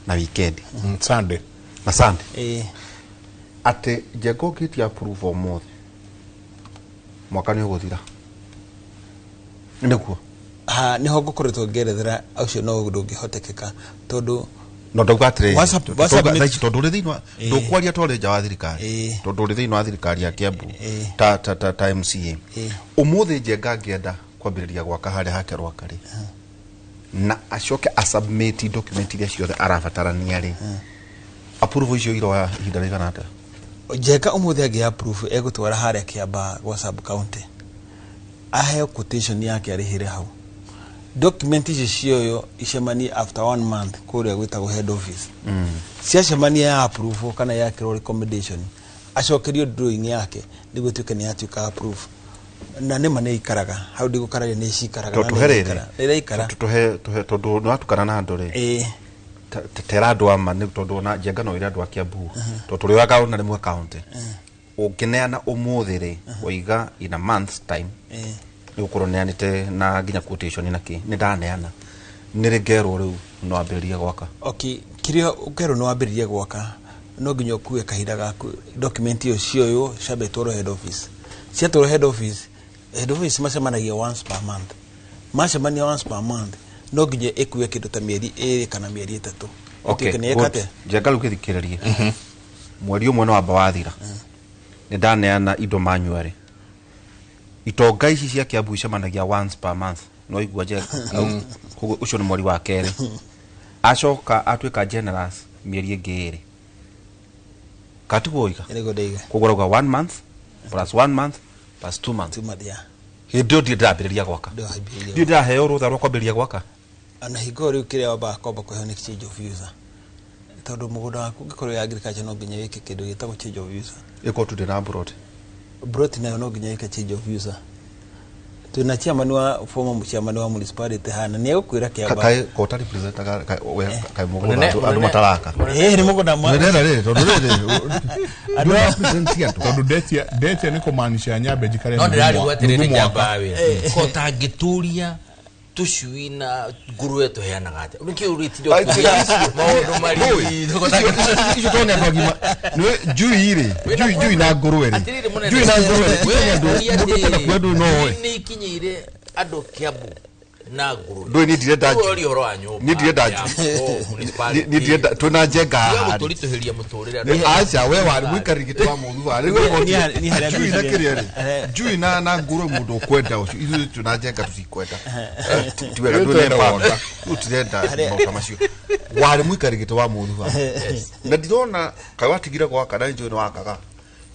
na weekend Sunday na Sunday atĩ njenga ũngĩtia approve ũmũthĩ mwaka nĩ ũgũthira nĩguo niho ngũkoretwo ngĩerethera ũcio no ndũngĩhotekeka tondũ no ndauga atĩrĩ tondũ ũrĩ thĩinĩ ndũkwaria ta ũrĩ nja wa thirikari tondũ ũrĩ thĩinĩ wa thirikari ya Kiambu ta MCA ũmũthĩ njenga ngĩenda kwambĩrĩria gwaka harĩa hake Rwaka rĩ na acoke asubmit document iria ciothe arabatarania rĩ approve icio iroa ihinda rĩigana atĩa njenga ũmũthĩ angĩ-approve egũtwara harĩa Kiamba gwa sub county aheo quotation yake arĩhĩre hau document icio cioyo icemanie after 1 month kũrĩa gwĩtagwo head office ciacemania ya approve kana yakĩrwo recommendation acokerio drawing yake nĩguo tuĩke nĩ atuĩka approve na nĩma nĩ ikaraga hau ndigũkararia nĩ cikaraga na nĩ ikara tondũ nĩ watukana na andũ rĩ terado ama ni tondu na Njenga no ira andu a Kiambu to tuli waga na rimwe county ukineana umuthiri oiga in a month's time ni ukuroneanite na ginya quotation naki ni ndaneana ni rigero riu no ambiririe gwaka okay kirio ukero no ambiririe gwaka no ginya okuwe kahinda gaku document iyo cio shabe toro head office cia toro head office macemanagia once per month macemania once per month no ginya ekuwe kindu ta mieri 2 kana mieri 3 okay Njenga riu githikiririe mweri umwe no amba wathira ni ndaneana indo manyuari itonga ici cia Kiambu icemanagia once per month no igua Njenga koguo ucio ni mweri wa kere acoka atwika generous mieri ingi 2 katugoiga koguo rauga 1 month plus 1 month plus 2 months ndio ndambiriria gwaka ndio ndaheo rutha rwa kwambiriria gwaka ana higo riu kiria waba komba kuheo ni exchange of visa tondu mugunda waku ngikoro ya agriculture no nginya wike kindu gitagwo change of visa iko tu na brot nayo no nginya wike change of visa tuna chairman wa former chairman wa municipality hana ni gukwira Kiambu kai kota represent kai mugunda andu mataraka ni mugunda nene tondu andu represent ya tondu detia ni kumaanisha Nyambe jikare no ndirari gwatirire Kiambu awe kota ngituria tushwina guru yetu heanaga ate uniki uritirio maundu mari icio tone andu agima niwe jui na guru eri jui na guru eri mundu kwendu no ni ikinyire andu Kiambu na guru ndo ni direnda uri horo anyu ni direnda ni direnda tuna Njenga tuli tuhiria muturire acha we wari mwikarigite wa mundu wari ni haria jui na kiriere jui na guru mundu kwenda ucio izu tuna Njenga tusikwenda tiwega ndurenda utirenda kama cio wari mwikarigite wa mundu wa na ndirona kai watigira gwaka na njoo no wakaga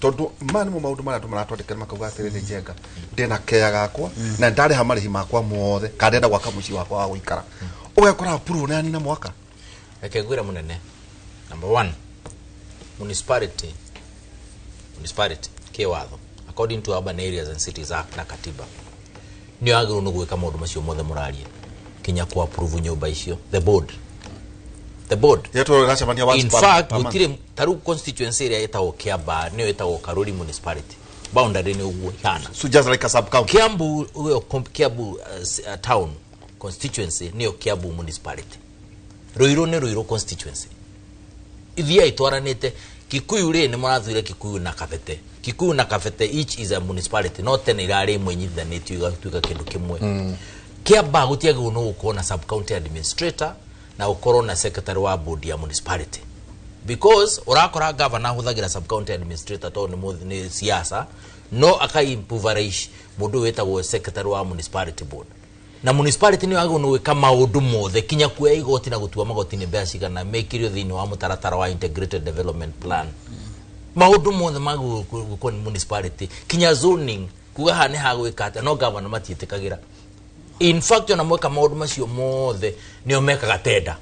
tondu mani mu maundu maria tumaratwandikana makauga atiriri Njenga ndina keya gakwa na ndari hamarihi makwa mothe kandenda gwaka muci wakwa wa guikara ugekora approve nani na mwaka ekegwira munene number 1 municipality kiwatho according to Urban Areas and Cities Act na katiba ni agiru no gwika maundu macio mothe murarie kinya ku approve nyumba icio the board in fact gutire taru constituency area etawo Kiamba niyo etawo Karuri municipality boundary ni uguo hana so just like a sub county Kiambu town constituency niyo Kiambu municipality Ruiru ni Ruiru constituency ithia itwaranite Kikuyu ri ni murathuire Kikuyu na Kabete each is a municipality not ten irari mwenyithanitio igatuika kindu kimwe Kiamba gutiage no gukona sub county administrator na ukoro na secretary wa board ya municipality because urakora governor huthagira sub county administrator to ni siasa no akai impoverish mundu wetagwo secretary wa municipality board na municipality ni wago no weka maundu mothe kinya kuya igoti na gutua magoti ni mbea cigana mekirio thini wa mutaratara wa integrated development plan maundu mothe mago ko municipality kinya zoning kuga hane hagwika ate no governor matietikagira in fact ona mweka maundu macio mothe ni omekaga tenda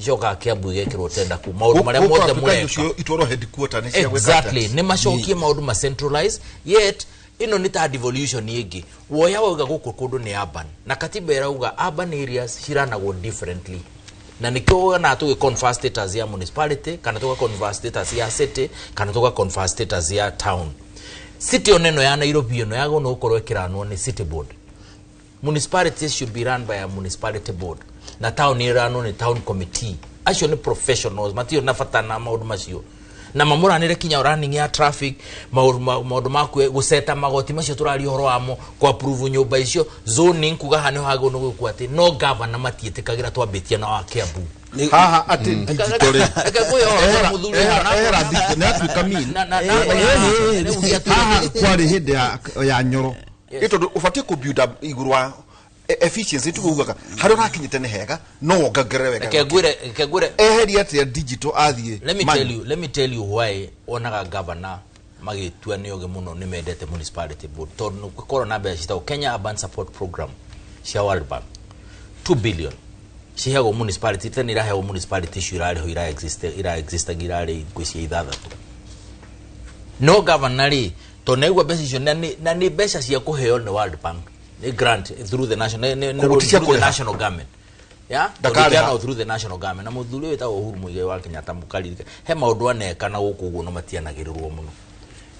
joka Kiambu igekirwo tenda ku maundu maria mothe mureka itoro headquarter ni cia gweka exactly ni macokie maundu ma centralize yet ino ni ta devolution yegi woya wauga guku kundu ni urban na katiba irauga urban areas ciranagwo differently na nikio na tu confer status ya municipality kana tu confer status ya city kana tu confer status ya town city oneno ya Nairobi no yago no ukorwo kiranwo ni city board municipalities should be run by a municipality board na town irano ni town committee acio ni professionals matio nafatana maundu macio na mamuranire kinya running ya traffic maundu makwe guseta magoti macio turari horo amo kwa approve nyumba icio zoning kuga hane hago no gukwa ati no governor matietekegira twambitia na wa Kiambu haha ati digitally era muthuri na atuika min haha kwari hindi ya Nyoro ito ufatie ku build up iguru wa efficiency tugugaga hari rakinyite ne hega no wongagere wega kegwire eheri ati digital athie let me tell you why onaga governor magitua ni oge muno ni mendete municipality board tondu gukoro na mbeca citao Kenya Urban Support Program cia World Bank 2 billion ciheagwo municipality tena iraheagwo municipality cirariho ira exist girari ngwicia ithathatu no governor ri tonegwa mbeca icio na ni mbeca cia kuheo ni World Bank ni grant through the national government ya ndakariana through the national government na muthuri wita Uhuru Muigai wa Kenyatta mukaririka he maundu anekana guku guo no matianagirirwo muno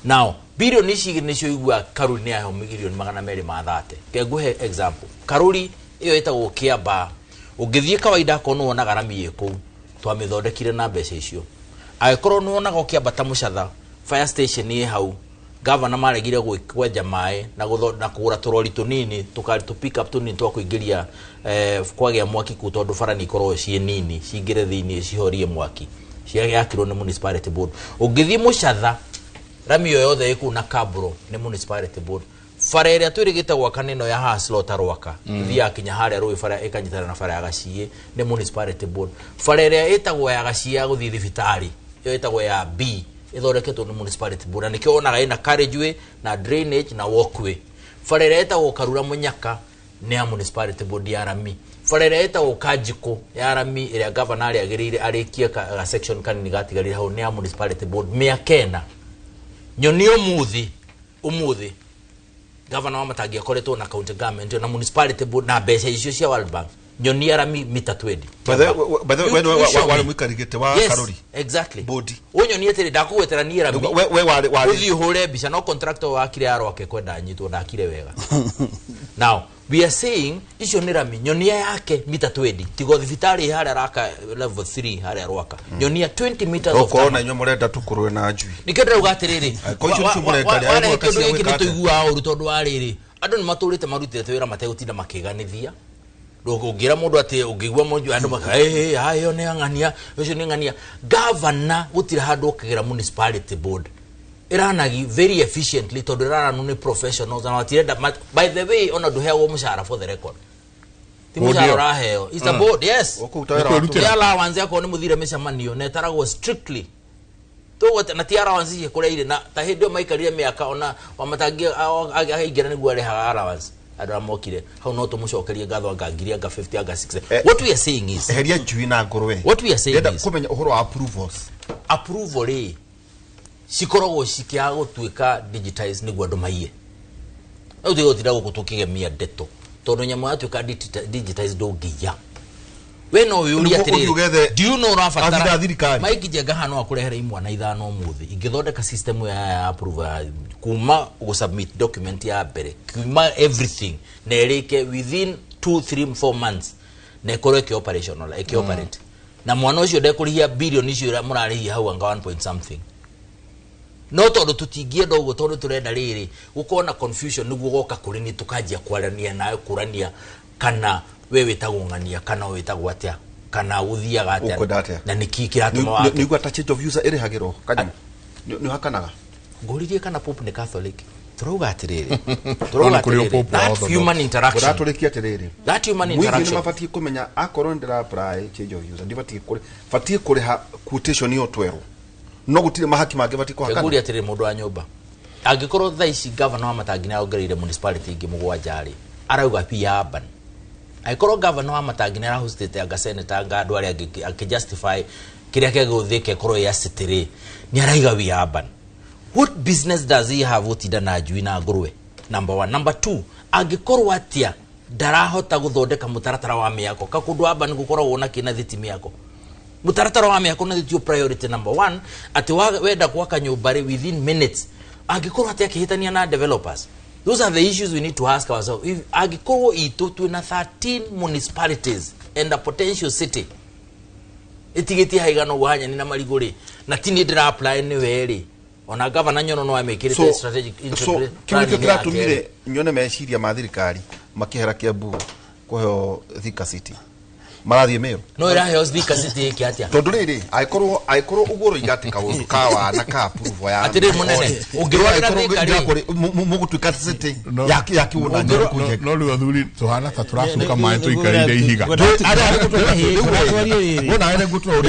now billion ici nicio igua Karuri ni aho million 230 ke nguhe example Karuri iyo itagwo Kiamba ungithie kawaida kono wona garami yeko twamithondekire na mbeca icio agikoro no wona go Kiamba ta Mucatha fire station ni hau governor maregire gweja mai na kugura turori tunini tukari to pick up tunini twa kuingiria kwagia mwaki ku tondu bara ni korwo cie nini cingire thiini cihorie mwaki ciagakirwo ni municipality board ungithie Mucatha rami yothe iku na Kabro ni municipality board fara area twirigite gwaka nino ya Haslota Rwaka thia kinya haria rui fara ikanyitana na fara ya Gacie ni municipality board fara area itagwo ya Gacie guthii thibitari yo itagwo ya B ithondeketwo ni municipality board na kionaga ina carriageway na drainage na walkway fara area itagwo Karura Munyaka ni ya municipality board ya Rami fara area itagwo Kajiko ya Rami area governor ari agirire arikia ka section kanini gatigarire hau ni ya municipality board miakena nyoni umuthi governor wa Matangi akoretwo na county government na municipality board na mbeca icio cia World Bank nyoni Arami mita 20 wale mwikarigite wa Karuri exactly body unyoni etire ndakugwetera ni Arami we uthi hore mbica no contractor wa kire aroke kwenda nyitwo ndakire wega now we are saying icio ni Rami nyoni yake mita 20 tigo thibitari haria raka level 3 haria Rwaka nyoni 20 meters of corona nyo murenda tukurwe na njui nikenda ugatiriri ko icio tumureka ari kindu giki nituigua uru tondu ariri andu ni maturite marutite wira mategutinda makiganithia ngira mundu ati ungigwa mundu andu maka ayo ne ngania ucio ni ngania governor gutira handu ukigira municipality board iranagi very efficiently tondu rana ni professionals na watirenda by the way ona duheagwo mushara for the record timushara raheo is a board yes ya allowance yako ni muthire mishamanio na taragwo strictly to na ti allowance ye kure ile na ta hindio maikarire miaka ona wa Matangi aigira ni gware ha allowance adwa mokire hau no to mucokerie ngatho angangiria nga 50 anga 60 what we are saying is heria njui na ngurwe what we are saying is kumenya uhoro wa approval sikorogwo sikia gutuika digitize niguo andu maiye au tigo tira gutukigemia ndeto tondu nyamu atuika digitize ndungiya we no yuri atiri do you know rafatara maiki jenga hano akurehera imwana ithano muthi ingithondeka system ya approve kuma go submit document ya bere kuma everything na erike within 2 3 4 months na koreke operational operate na mwana ucio ndekurihia billion icio murarihia hau anga 1 point something no tondu tutingie ndogo tondu turenda riri gukona confusion niguo goka kuri ni tukajia kwarania nayo kurania kana wewe tagungania kana wewe tagwatia kana uthiaga atia na niki kiratuma wa niguo ta change of user ere hagiro kanyama ni hakanaga ngoririe kana pope ni Catholic turuga atiriri that human interaction uratulikia atiriri that human interaction ni mafati kumenya akorwo ndira apply change of user ndibati kuri fati kuri quotation yo twero no gutire mahaki mage bati ko hakana ngori atiriri mundu wa nyumba agikorwo thaici governor wa Matangi na ongereire municipality ingi mugwanja ri arauga pia urban aikorwo governor wa Matangi na hostete anga senator anga andu aria akijustify kiria kiguthike korwo ya city ni araiga we urban. What business does he have utinda na njui na ngurwe? Number 1. Number 2, agikorwo atia ndarahota guthondeka mutaratara wa miako kakundu aba ni gukorwo na kina thitimi yako mutaratara wa miako na thitio priority number 1 ati wenda gwaka nyumba within minutes agikorwo atia kihitania na developers. Those are the issues we need to ask ourselves. If agikorwo itu na 13 municipalities and a potential city itigiti haigano gwanya ni na mariguri na tini ndira apply ni weri ona governor nyono no amekire strategic interest kile kiratumire nyone meciria ma thirikari makihera Kiambu kuheo Thika City marathie meyo no iraheo Thika City iki atia tondu riri aikorwo ugoro igatika undu kawa na ka approve ya atire munene ungirwara thirikari mugutuika city ya kiuna no ri athuri tuhana ta turasuka mai tuikarire ihiga wona ene gutura uri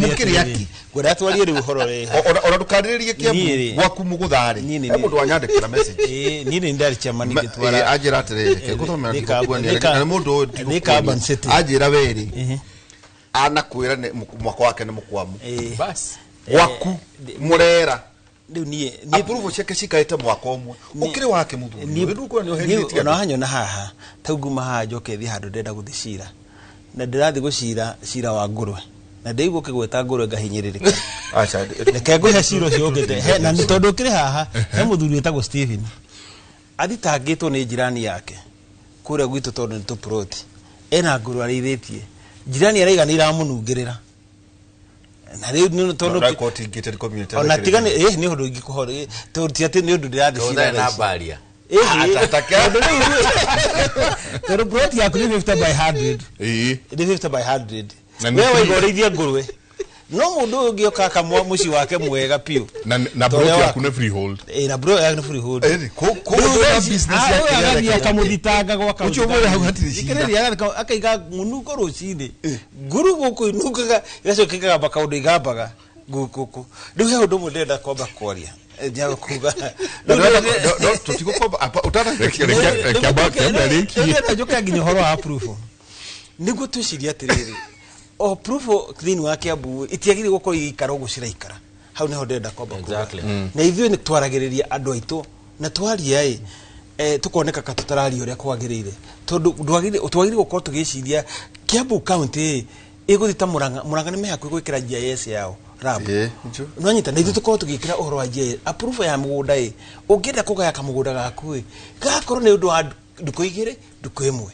mukiri yaki guratwarie ri uhoro ri ora dukaririe Kiambu gwaku muguthari mundu wanyandikira message ni ndari chamani gitwara ajira atiriri guthomera ni mundu ajira weri anakwira ni mwako wake ni mukwamu bas waku murera ni approve cheke cikaite mwako umwe ukiri wake muthu ni nduko ni oheritie ona hanyo na haha tauguma ha njoke thi handu ndenda guthicira na ndirathi gucira cira wa ngurwe na ndeigwo kigweta ngurwe ngahinyiririka acha reke ngwihe ciro ciokete he na ni tondu kiri haha he muthuri wetagwo Stephen athitangitwo ni jirani yake kuria gwitu tondu ni tuproti ena ngurwe arĩithĩtie jirani araiga ni iramunungirira na riu ni tondu ona tigani ni hundu ingikuhora tondu ti ati ni undu ndirathi cira na baria tondu proti yaku ni 50 by 100 ni 50 by 100 wewe igorithia ngurwe no mundu ngioka akamwa muci wake mwega piu na bro yaku ni freehold na bro yaku ni freehold ko business yake akamuthitanga gwa kaunti ucho mwere hau hatiri cira akaiga munuko rucini nguru guku inukaga iracokekaga mpaka undu igambaga gukuku riu he undu mundenda kwamba kwaria nyago kuga no tutigukomba apa utana joka nginya horo wa proof niguo twiciria atiriri o proof clean wa Kiambu itiagire guko igikara gucira ikara hau neho ndenda kwamba exactly na ithuĩ nĩ twaragĩrĩria andũ aitũ na twaria tukoneka ka tutararia ũrĩa kwagĩrĩire tondu twagĩrĩire gukorwo tũgĩciria Kiambu county ĩgũthita Murang'a nĩ mehakuhĩ gwĩkĩra GIS yao rab no nyita na ithuĩ tukorwo tũgĩkĩra ũhoro wa GIS approve ya mũgũnda ũngĩenda kũgaya kamũgũnda gaku gakorwo nĩ ũndũ wa ndukũ igĩrĩ ndukũ ĩmwe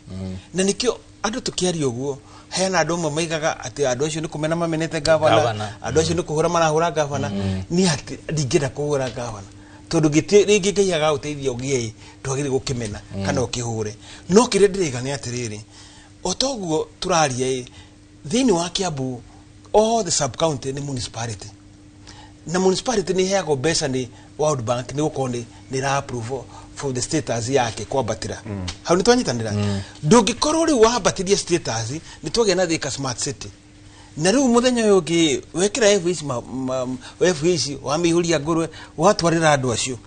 na nĩkĩo andũ tũkĩaria ũguo hena andũ amwe maigaga atĩ andũ acio nĩ kũmena mamenete gavana andũ acio nĩ kũhũra marahũra gavana ni atĩ ndingĩenda kũhũra gavana tondu rĩngĩ Ngai agagũteithia ũgĩe ndwagĩrĩire gũkĩmena kana ũkĩhũre no kĩrĩa ndĩraiga nĩ atĩrĩrĩ o toguo tũraria thĩinĩ wa Kiambu all the sub county nĩ municipality na municipality nĩ heagwo mbeca nĩ World Bank nĩ gũkorwo nĩ ra approve for the status yake kwambatira hau ni twanyitanira ndungikorwo ri wambatiria status ni twagĩa na Thika smart city na riu muthenya uyu ngi wekira FEC wa mihuria ngurwe watwarira andu acio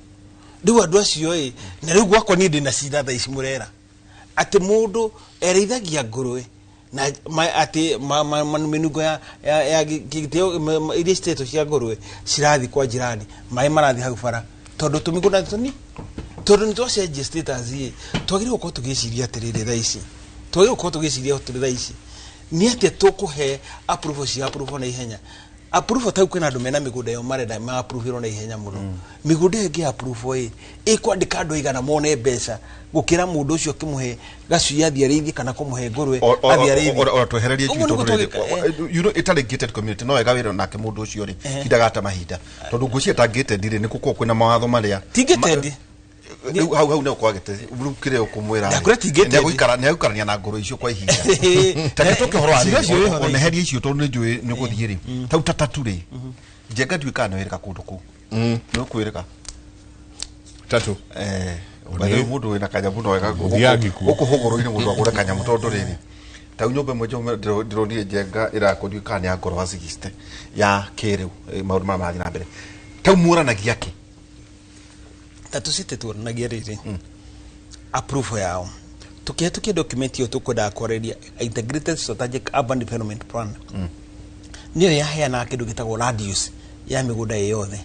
riu andu acio na riu gwakwa ni ndina cira tha ici murera ati mundu ereithagia ngurwe na ati minungo ya giteo iria status cia ngurwe cirathi kwa jirani mai marathi hau bara tondu tumiguna tuni tondu nitwacenjia status twagĩrĩirwo gũkorwo tũgĩciria atĩrĩrĩ thaa ici twagĩrĩirwo gũkorwo tũgĩciria atĩrĩrĩ thaa ici nĩ atĩ tũkũhe approval cia approval na ihenya approval ta kwĩna andũ mena mĩgũnda yo marenda ma approval na ihenya mũno mĩgũnda ĩngĩ approval ĩkwandĩka andũ aigana mone mbeca gũkĩra mũndũ ũcio kĩmũhe gacui athiĩ arĩithi kana kũmũhe ngũrwe athiĩ arĩithi o twehererie kitu itarĩ gated community no wega wĩra nake mũndũ ũcio rĩ hindagata mahinda tondũ ngũcio ta gated rĩ nĩ gũkorwo kwĩna mawatho marĩa ti gated hau no kwagete kire ukumwira ne guikarania na ngoro icio kwa ihinda takitoke horo ari oneheria icio tondu ni njui ni guthie ri tau tatatu ri njenga nduika no irika kundu ku no kwirika tatu bale mundu wina kanyamu no wega ukuhuguru-ini mundu agure kanyamu tondu riri tau nyumba mmoja ndironire njenga irakunduika ni ngoro wa sigiste ya kiriu maundu mara mathi na mbere tau muranagia ki tatu city turanagia riri approve yao tukihe document yo tukwenda kwareria integrated strategic urban development plan niyo yaheana kindu gitagwo radius ya migunda yothe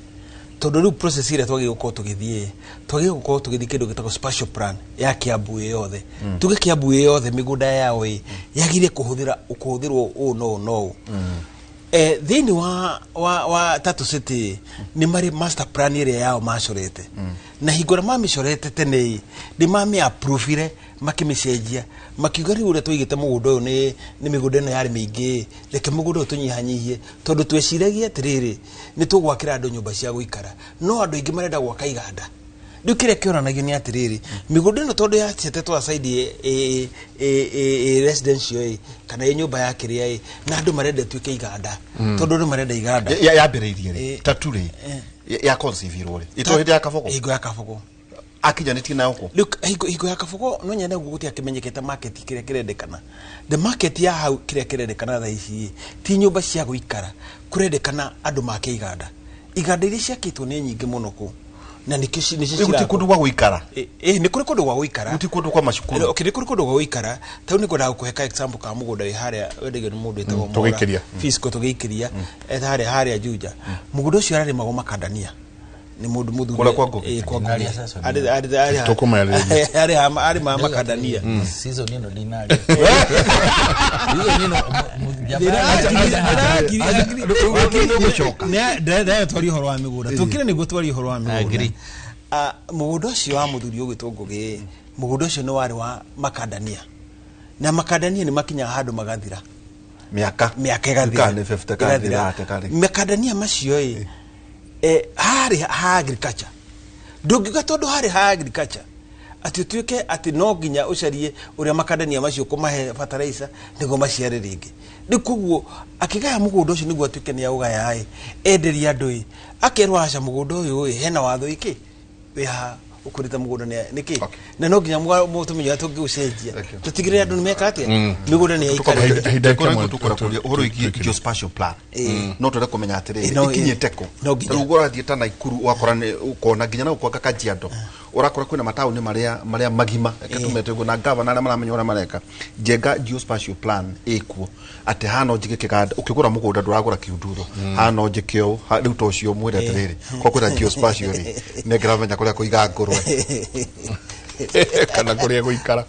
tondu riu process ire twagire gukorwo tugithie kindu gitagwo spatial plan ya Kiambu yothe tuge Kiambu yothe migunda yao yagire kuhuthirwo no thini wa tatu city ni mari master plan ire yao macorete na hingora mamicorete tene ni mami approve makimicenjia makiuga riu ure tuigite mugunda uyu ni migunda ino yari mingi reke mugunda uyu tunyihanyihie tondu tweciragia atiriri ni tugwakira andu nyumba cia guikara no andu ingi marenda gwaka iganda riu kiria kionanagio ni atiriri migunda ino tondu yacetetwo aside residential kana nyumba ya kiria na andu marenda tuike iganda tondu ni marenda iganda yambiriirie ri tatu ri ya conceive ro ri itohete ya kaboko igo ya kaboko akijanĩtie nayo kũ higo ya kaboko no nyene guguti akimenyekete market kiria kirendekana the market ya hau kiria kirendekana tha ici ti nyumba cia guikara kurendekana andu make iganda iria ciakitwo ni nyingi muno ku na nikishira kundu gwa guikara ni kuri kundu gwa guikara guti kundu kwa mashukuru okay ni kuri kundu gwa guikara tau ni ngoda kuheka example ka mugunda wi haria wendegio ni mundu etagwo tugikiria fisco tugikiria haria Juja mugunda ucio arari mago makandania ni mundu muthu kula kwa gogo kwa Dinari sasa. ari mama kadania Sizo nino dinari. Hiyo nino nda twari horo wa migura tukire niguo twari horo wa migura mugundo ucio wa muthuri ugitwo Ngugi mugundo ucio ni wari wa makadania na makadania ni makinya handu magathira miaka igathira ni 50 kadi makadania macio hari agriculture ndungiga tondu hari agriculture ati tuike ati no nginya ucarie uria makadania macio kumahe fertilizer nigo maciare ringi ndikuguo akigaya mugundo ucio niguo tuike ni augaya enderia andu akerwa aca mugundo uyu hena watho iki ya ukurita mugundo niki na no nginya mutumenye tungiucenjia tutigire andu nimeka ati migundo ni yaikara tukora kuria uhoro igi geospatial plan no twenda kumenya atiri ikinyiteko rugora thieta na ikuru wakora ni ukona nginya na ukwaka Kajiado urakora kwina matauni maria magima katumete na governor na maramenya ora mareka Njenga geospatial plan ikuo ati hano njike kiganda ukigura mugunda nduragura kiunduro hano njikio riu tocio mwire atiriri kwa kwira geospatial ri negiramenya kuria kuiga ngurwe kana kuria guikara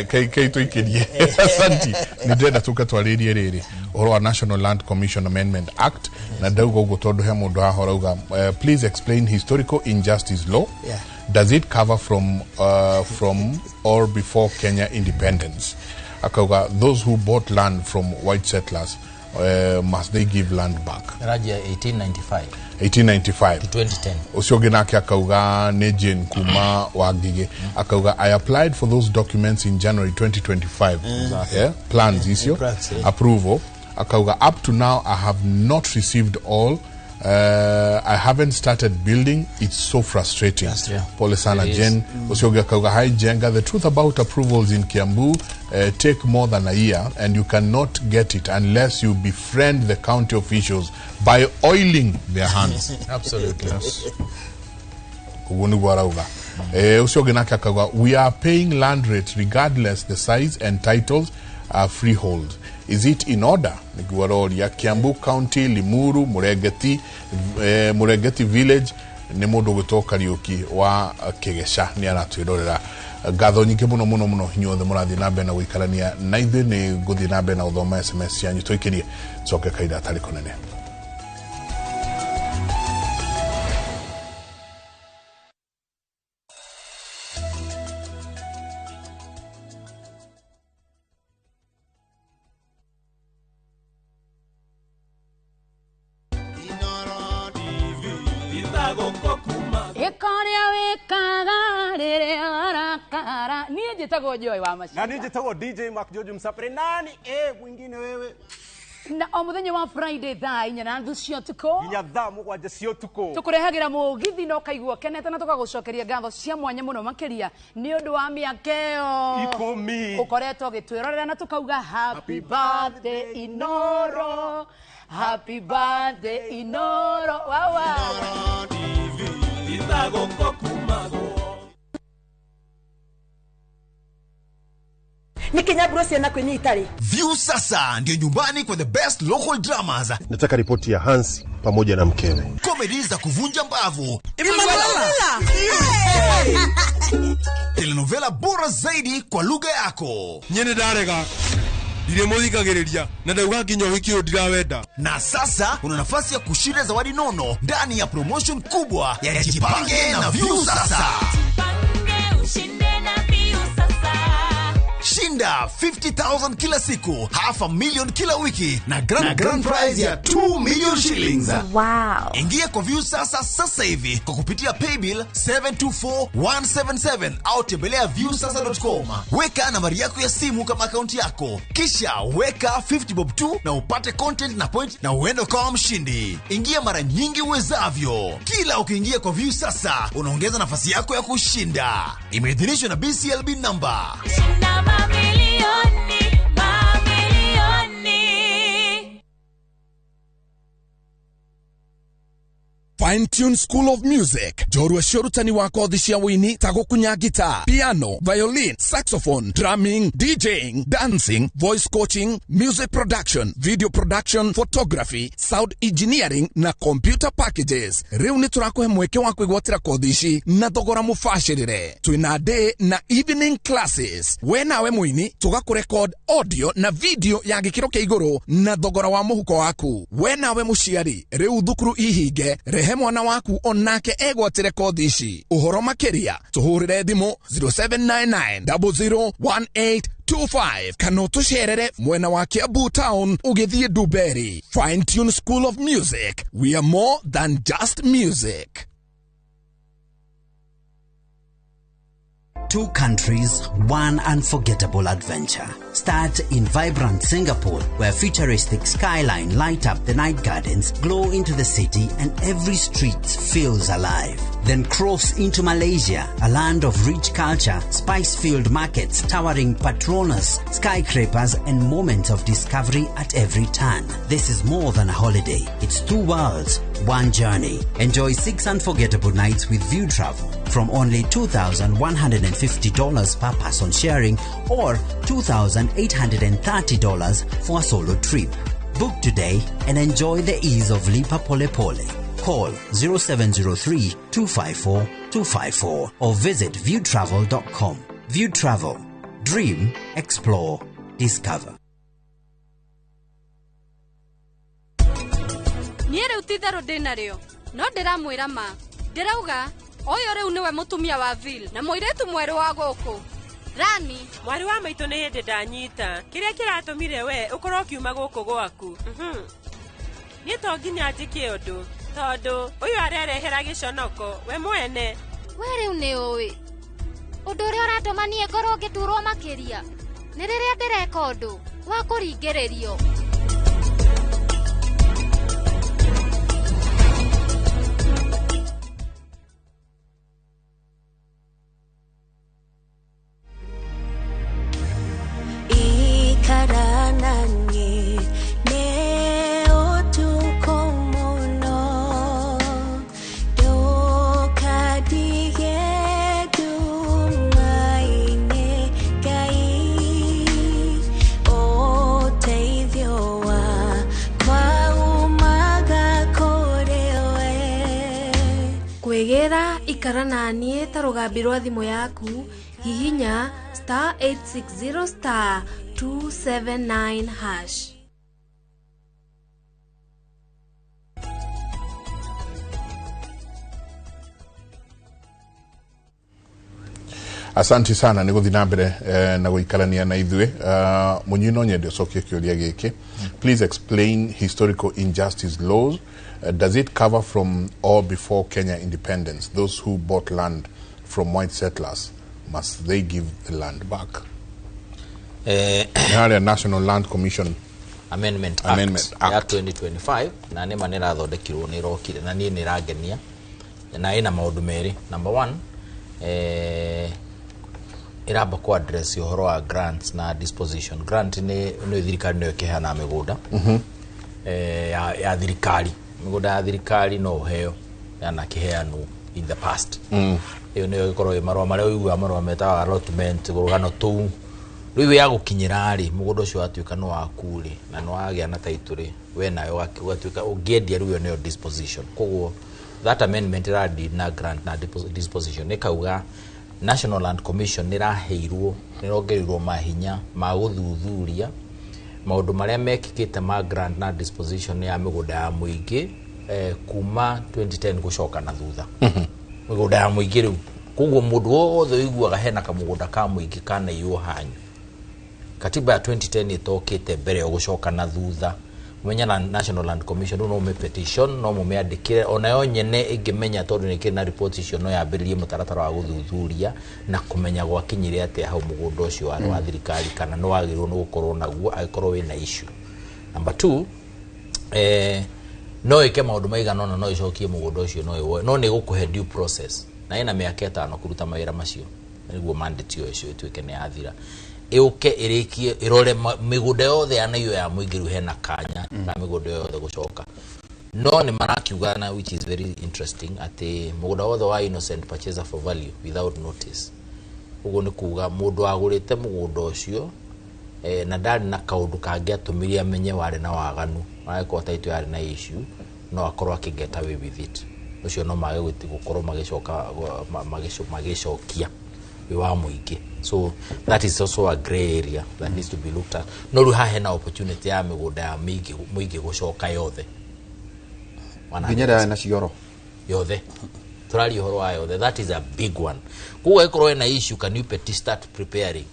keitu ikirie asanti ni ndenda tuka twaririe riri oro wa National Land Commission Amendment Act na ndaugo ugo tondu he mundu ahorauga please explain historical injustice law. Does it cover from or before Kenya independence? Akauga those who bought land from white settlers must they give land back? Rajia 1895 to 2010 ucio nake akauga ne Jane Kuma wa Ngige akauga I applied for those documents in January 2025 plans isio approval akauga up to now I have not received all. I haven't started building. It's so frustrating. Pole sana Jen. Usioga kauga hi Njenga. The truth about approvals in Kiambu take more than a year, and you cannot get it unless you befriend the county officials by oiling their hands. Absolutely. Usioga nake kauga we are paying land rates regardless the size and titles are freehold. Is it in order? Niguaroria Kiambu County, Limuru, Muregeti Village ni mundu gutoka Kariuki wa Kigesha ni aratwirorera ngatho nyingi muno hinyothe murathi nambe na guikarania na ithe ni guthi nambe na uthoma SMS yanyu twikirie coke kaida tari konene. Joy wa mashi. Na nije tawo DJ Mark George Msapre nani mwingine wewe na omuthenya wa Friday thaa 4 cia tuko nginya thaa 7 cia tuko tukurehagira mugithi no kaigua kenete na tukagucokeria ngatho cia mwanya muno makiria ni undu wa miakeo 10 ukoretwo gitwirorera na tukauga happy birthday Inoro, happy birthday Inoro wawa Inoro TV itago kokumago ni Kenya Bruce na kwenye Italy. View sasa ndio nyumbani kwa the best local dramas. Nataka ripoti ya Hansi pamoja na mkewe. Comedy za kuvunja mbavu. Telenovela bora zaidi kwa lugha yako. Nyene darega. Dire muthikagiriria na ndauga nginya wiki ndirawenda. Na sasa una nafasi ya kushinda zawadi nono ndani ya promotion kubwa ya Jipange na View sasa. Jipange ushinde na View sasa. Shinda 50,000 kila siku, $500,000 kila wiki na grand prize ya 2 million shillings. Wow. Ingia kwa View sasa hivi kwa kupitia paybill 724177 au tembelea viewsasa.com. Weka nambari yako ya simu kama akaunti yako, kisha weka 50 bob tu na upate content na point na uende kwa mshindi. Ingia mara nyingi uwezavyo. Kila ukiingia kwa View sasa unaongeza nafasi yako ya kushinda. Imeidhinishwa na BCLB number. Shinda mamilioni. Fine Tune School of Music. Jorua shorutani wa kothi cia wini ta gukunya guitar, piano, violin, saxophone, drumming, DJing, dancing, voice coaching, music production, video production, photography, sound engineering na computer packages. Riu ni turakuhe mweke wa kwigwatira kothi ici na thogora mufashirire. Twina day na evening classes. We nawe mwini tugakurecord audio na video ya gikiro kia iguru na thogora wa muhuko waku. We nawe muciari riu thukuru ihinge rehe mwana waku onake egwatire kothi ici. Uhoro makiria tuhurire thimu 0799001825 kana tusherere mwena wa Kiambu Town ugithie Duberi. Fine Tune School of Music. We are more than just music. Two countries, one unforgettable adventure. Start in vibrant Singapore, where futuristic skyline light up the night gardens, glow into the city, and every street feels alive. Then cross into Malaysia, a land of rich culture, spice-filled markets, towering Petronas, skyscrapers, and moments of discovery at every turn. This is more than a holiday. It's two worlds, one journey. Enjoy 6 unforgettable nights with View Travel from only $2,150 per person sharing or $2,830 for a solo trip. Book today and enjoy the ease of Lipa Pole Pole. Call 0703-254-254 or visit viewtravel.com. View Travel. Dream, explore, discover. Niere utithero dinario. No ndiramwira ma. Ndirauga oyo riu niwe mutumia wa Vil na moiretu mweru wa guku. Rani, mwari wa maitu ni hindi ndanyita. Kiria kiratumire we ukorwo kiuma guku gwaku. Ni to nginya njike undu tondu uyu arerehera giconoko we mwene. We riu ni uwi. Undu uria uratuma nie ngorwo ngiturwo makiria. Ni riria ndireka undu wa kuringiririo. Karanangi ne otukomono dokadige dumaine kai oteithio wa kwa umaga korewe kwegera ikarananie ta rugambi rwa thimu yaku hihinya *860 *279#. Asante sana ni guthi na mbere na guikarania na ithue munyino nyende sokie kioria giki. Please explain historical injustice laws. Does it cover from or before Kenya independence? Those who bought land from white settlers, must they give the land back? A National Land Commission Amendment Act ya 2025 na nĩ manera thondekirwo nĩ rokire na niĩ nĩ rangenia na ina maũndũ meri. Number 1, iramba ku address ũhoro wa grants na disposition. Grant nĩ thirikari nĩyo ĩkĩheana mĩgũnda ya thirikari. Mĩgũnda ya thirikari no ũheo na kĩheanwo in the past. Iyo nĩyo ĩkorwo marũa marĩa ũigua marũa metaga allotment gũrũgano tũu riwe ya gukinyira ri mugondo cio atuika no akuri na no agia na title we nayo watuika ugendia riwe no disposition. Koguo that amendment ra na grant na disposition nikauga National Land Commission niraheirwo nirongerirwo mahinya ma guthuthuria maundu maria mekikite ma grant na disposition ya migunda ya muingi kuma 2010 gucoka na thutha migunda ya muingi riu. Koguo mundu wothe uiguaga hena kamugunda ka muingi kana iyo hanyu katiba ya 2010 itokite mbere yo gucoka na thutha. Menya na National Land Commission no me petition no me andikire ona yo nyene ingimenya tondu ni kina report icio no yambiririe mutaratara wa guthuthuria na kumenya gwakinyire ate hau mugundo ucio wa thirikari kana no wagirwo no gukorwo naguo agikorwo wina issue. Number 2, no ike maundu maigana no icokie mugundo ucio no ni gukuhe due process na ina miaka 5 kuruta mawira macio niguo mandate ucio ituike ni athira euke irikie irore migunda yothe anayo ya muingiru hena kanya na migunda yothe gucoka no ni marakiugana, which is very interesting, ati mugunda wothe wa innocent purchaser for value without notice. Ugo ni kuga mundu agurite mugunda ucio na ndari na kaundu kangi atumiria amenye wari na waganu ariko taito yari na issue no akorwo akigeta away with it. Ucio no mage guti gukorwo magishokia wa muingi. So that is also a gray area that needs to be looked at. No ru hahe na opportunity ya migunda ya muingi gucoka yothe. Ginyera na cioro yothe turali horo wa yothe. That is a big one. Kuwa ikoro na issue, can you start preparing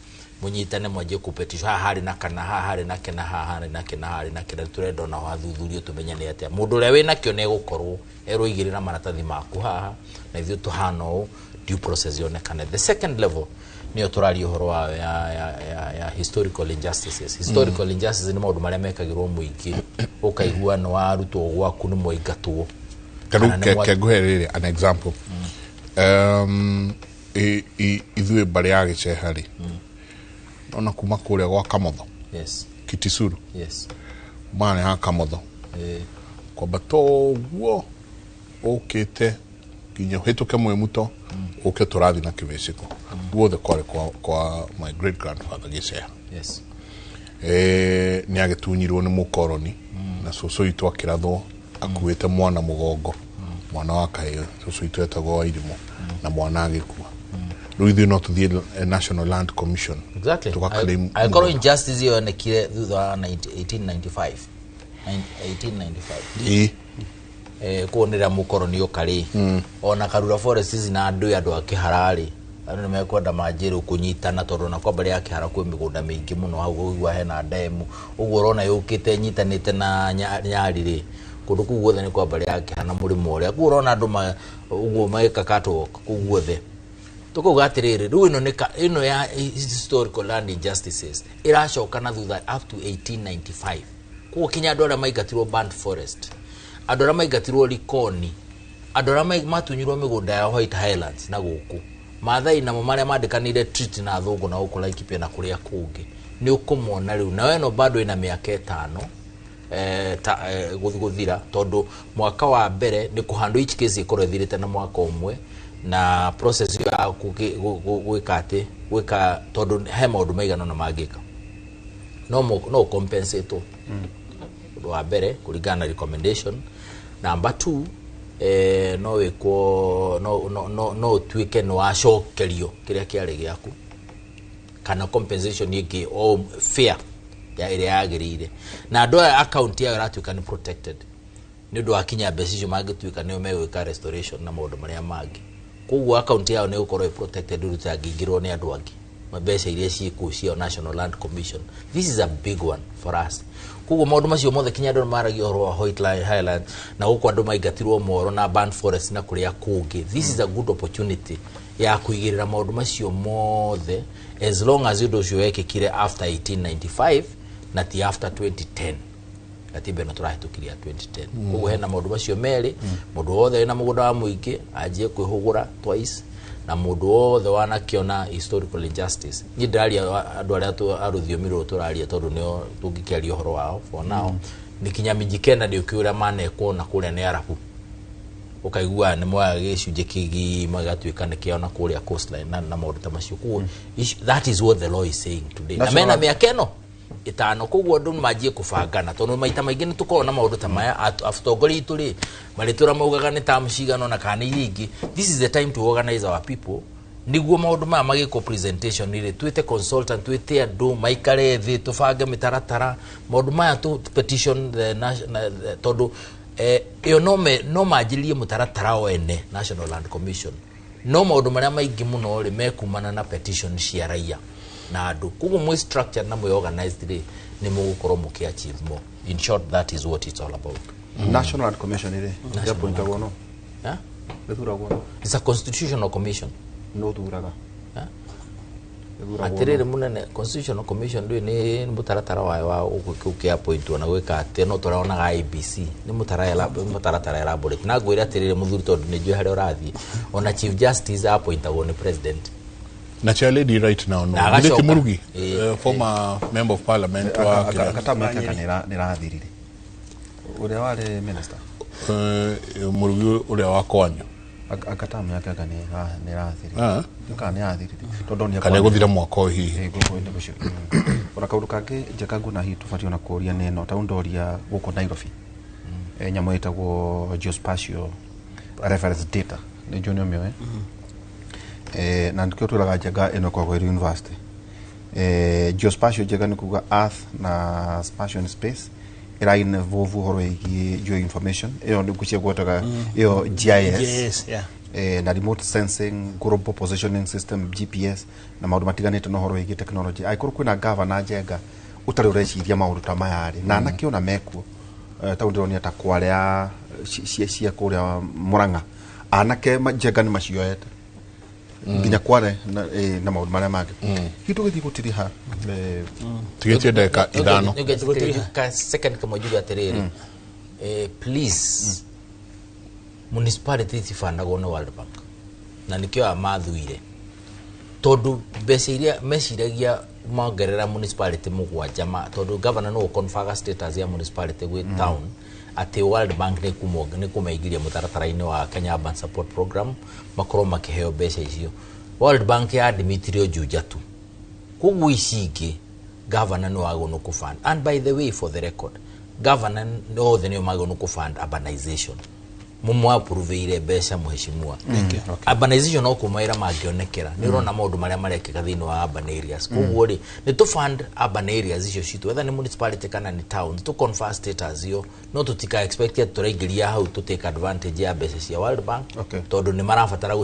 munyitane mwaje kupetisha hari na kana hari na kena hari na kena hari na kena turendo na wathuthurio tumenyane atia mundu ria wina kio ne gukorwo ero igirira maratathi maku haha na ithio tuhano due process yonekane. The second level niyo turali horo wa ya historical injustices. Historical injustices ni maundu maria mekagirwo muingi ukaigua no arutwo gwaku ni moigatwo ke guherere an example. Ithue bari ya gicehari ona kuma kuria gwa Kamotho. Yes. Kitisuru. Yes. Mane ha Kamotho. Kwa bato guo okete kinyo hituke mwemuto oke turathi na kivesiko. Guothe kware kwa my great grandfather Giceha. Yes. Ni agetunyirwo ni mukoroni na soso itu akiratho akuite mwana mugongo. Mwana wa kayo soso itu etagwo Wairimu na mwana agikua. Ruithi not the National Land Commission. Exactly. I call injustice here on the 1895. 1895. Kuonera mukoroni okari. Ona Karura Forest na andu akiharari. Anu ni mekwenda majiru kunyitana tondu na kwa bari yake haraku migunda mingi muno hau igwa hena demu. Uguo rona yukite nyitanite na nyarire. Kundu kuguothe ni kwa bari yake hana murimo uria. Kuguo rona andu uguo maika catwalk kuguothe. Tukuga atiriri ru ino ya historical land injustices iracoka na thutha up to 1895. Kuo kinya andu aria maigatirwo Band Forest, andu aria maigatirwo Likoni, andu aria matunyirwo migunda ya White Highlands na guku Maathai namo maria mandikanire treaty na thungu na guku Laikipia na kuria kungi ni ukumwona riu na weno bado ina miaka 5 guthira tondu mwaka wa mbere ni kuhandu each case ikoro thirite na mwaka umwe na process ya gwikate gwika tondu he maundu maigana na magika no compensate wa mbere kuringana na recommendation. Number 2 no wiko no twike no acokerio kiria kiari giaku kana compensation yiki o fair ya ire yagirire na andu account ya ratwika ni protected ni ndu akinya mbeca magitwika ni megwika restoration na maundu maria mangi. Kuguo account yao ni ukorwo protected rutangingirwo ni andu angi mbeca iria ciku cio National Land Commission. This is a big one for us. Kuguo maundu macio mothe kinya andu maragio horo wa White Highland na guku andu maigatirwo Moro na Band Forest na kuria kungi. This is a good opportunity ya kuigirira maundu macio mothe as long as you cio ekikire after 1895 na ti after 2010. Katiba no turahitukiria 2010. Kuguo hena maundu macio meri mundu wothe na mugunda wa muingi ajie kwihugura twice na mundu wothe wanakiona historical injustice. Ni ndari andu aria aruthiomirwo turaria tondu nio tungikeri horo wao for now. Ni kinyamijikenda ndio kiura manekwo na kuria ni Arabu. Ukaigua ni mwa gicunje kigi magatwika ni kiona kuria coastline na maundu ta macio. Kuguo that is what the law is saying today. Na mena miakeno itano kuguo ndu majie kubangana tondu maita maingi nitukorwo na maundu ta maya afutongori ituri maritura maugaga ni ta mshigano na kana iringi. This is the time to organize our people niguo maundu maya magiko presentation ile twite consultant twite andu maikare thi tubange mitaratara maundu maya tu petition the tondu yo no majirie mutaratara wene National Land Commission no maundu maria maingi muno ri mekumana na petition cia raia na andu kuguo mwe structure na mwe organized ri ni mugukorwo muki achieve more. In short, that is what it's all about. National Land Commission ile ya point agono it's a constitutional commission no thuraga atirire munene constitutional commission ndio ni mutaratara wa ukia point na gwika ati no turaona IBC ni mutaratara elaborate na gwira atirire muthuri tondu ni jwe hari urathi ona chief justice appoint agone president na chair lady right now no Ndeti Murugi former member of parliament wa katamaka ni rathirire uria wale minister murugi uria wa kwanyu akatamu yake ni rathiri ni athiri tondu ni kana guthira mwaka hihi guko-ini gucio ona kaundu kangi njakagu na hitu fatio na kuria neno ta undoria guko Nairobi nyamu itagwo geospatial reference data ni junior mioe na ndikio turaga njaga ino kwa Gweru University geospatial njaga ni kuga earth na spatial and space ira involve horo igi geoinformation iyo ni kucia gwetaga iyo GIS na remote sensing global positioning system GPS na maundu matiganite no horo igi technology aikuru kwina governor njenga utari ureciria maundu ta mayari na nakiona mekuo ta undironi ata kwaria cia kuria Murang'a anake njenga ni macioete nginya kware na maundu maria mangĩ hitu gĩthiĩ gũtirĩ ha tigetie ndeka ithano ka second kama juga atiriri please municipality tifandagwo na World Bank na nikio amathuire tondu mbeca iria meciragia mongerera municipality mugwanja ma tondu governor no confirm status ya municipality with town ati World Bank ni kumeigiria mutaratara-ini wa Kenya Urban Support Program makoro makiheo mbeca icio World Bank ya Dimitrio Jujatu kugu icingi governor no ago no kufund and by the way for the record governor no the no mago no kufund urbanization mumu approve ile mbeca muheshimua urbanization no kumaira magionekera ni rona maundu maria marekeka thini wa urban areas kugu ri ni to fund urban areas icio citu whether ni municipality kana ni towns to confirm status yo no tutika expected turaingiria hau to take advantage ya mbeca cia World Bank tondu ni marabatara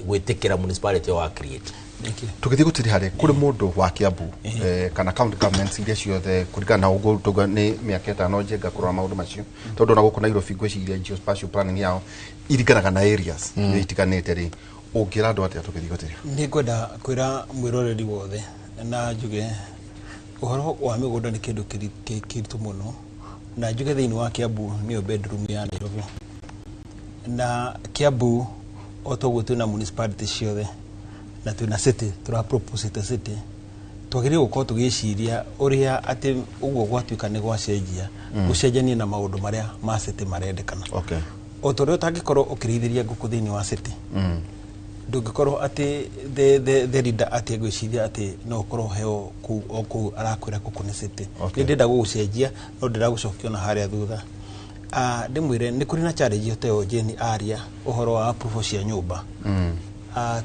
gwitikira municipality wa create tugithi gutiri hari kuri mundu wa Kiambu kana county governments iria ciothe kurigana na ugo tuga ni miaka 5 njenga kurora maundu macio tondu na guku Nairobi gwiciria geospatial planning yao iriganaga na areas itiganite ri ungira andu atia tugithi gutiri ni kwenda kwira mwiroreri wothe na njuge uhoro wa migunda ni kindu kiritu muno na njuge thiini wa Kiambu ni bedroom ya Nairobi na Kiambu otogo tuna municipality ciothe na tuna city tura propose the city twagire guko tugiciria uria ati uguo gwatuika ni gwacenjia gucenjania na maundu maria ma city marendekana otore utangikorwo ukirithiriria nguku thiini wa city ndungikorwo ati the leader ati gwiciria ati no ukorwo heo ku arakwira kuku ni city ni ndenda gucenjia no ndira gucokio na haria thutha ndimwire ni kuri na challenge yote Jeni aria uhoro wa approval cia nyumba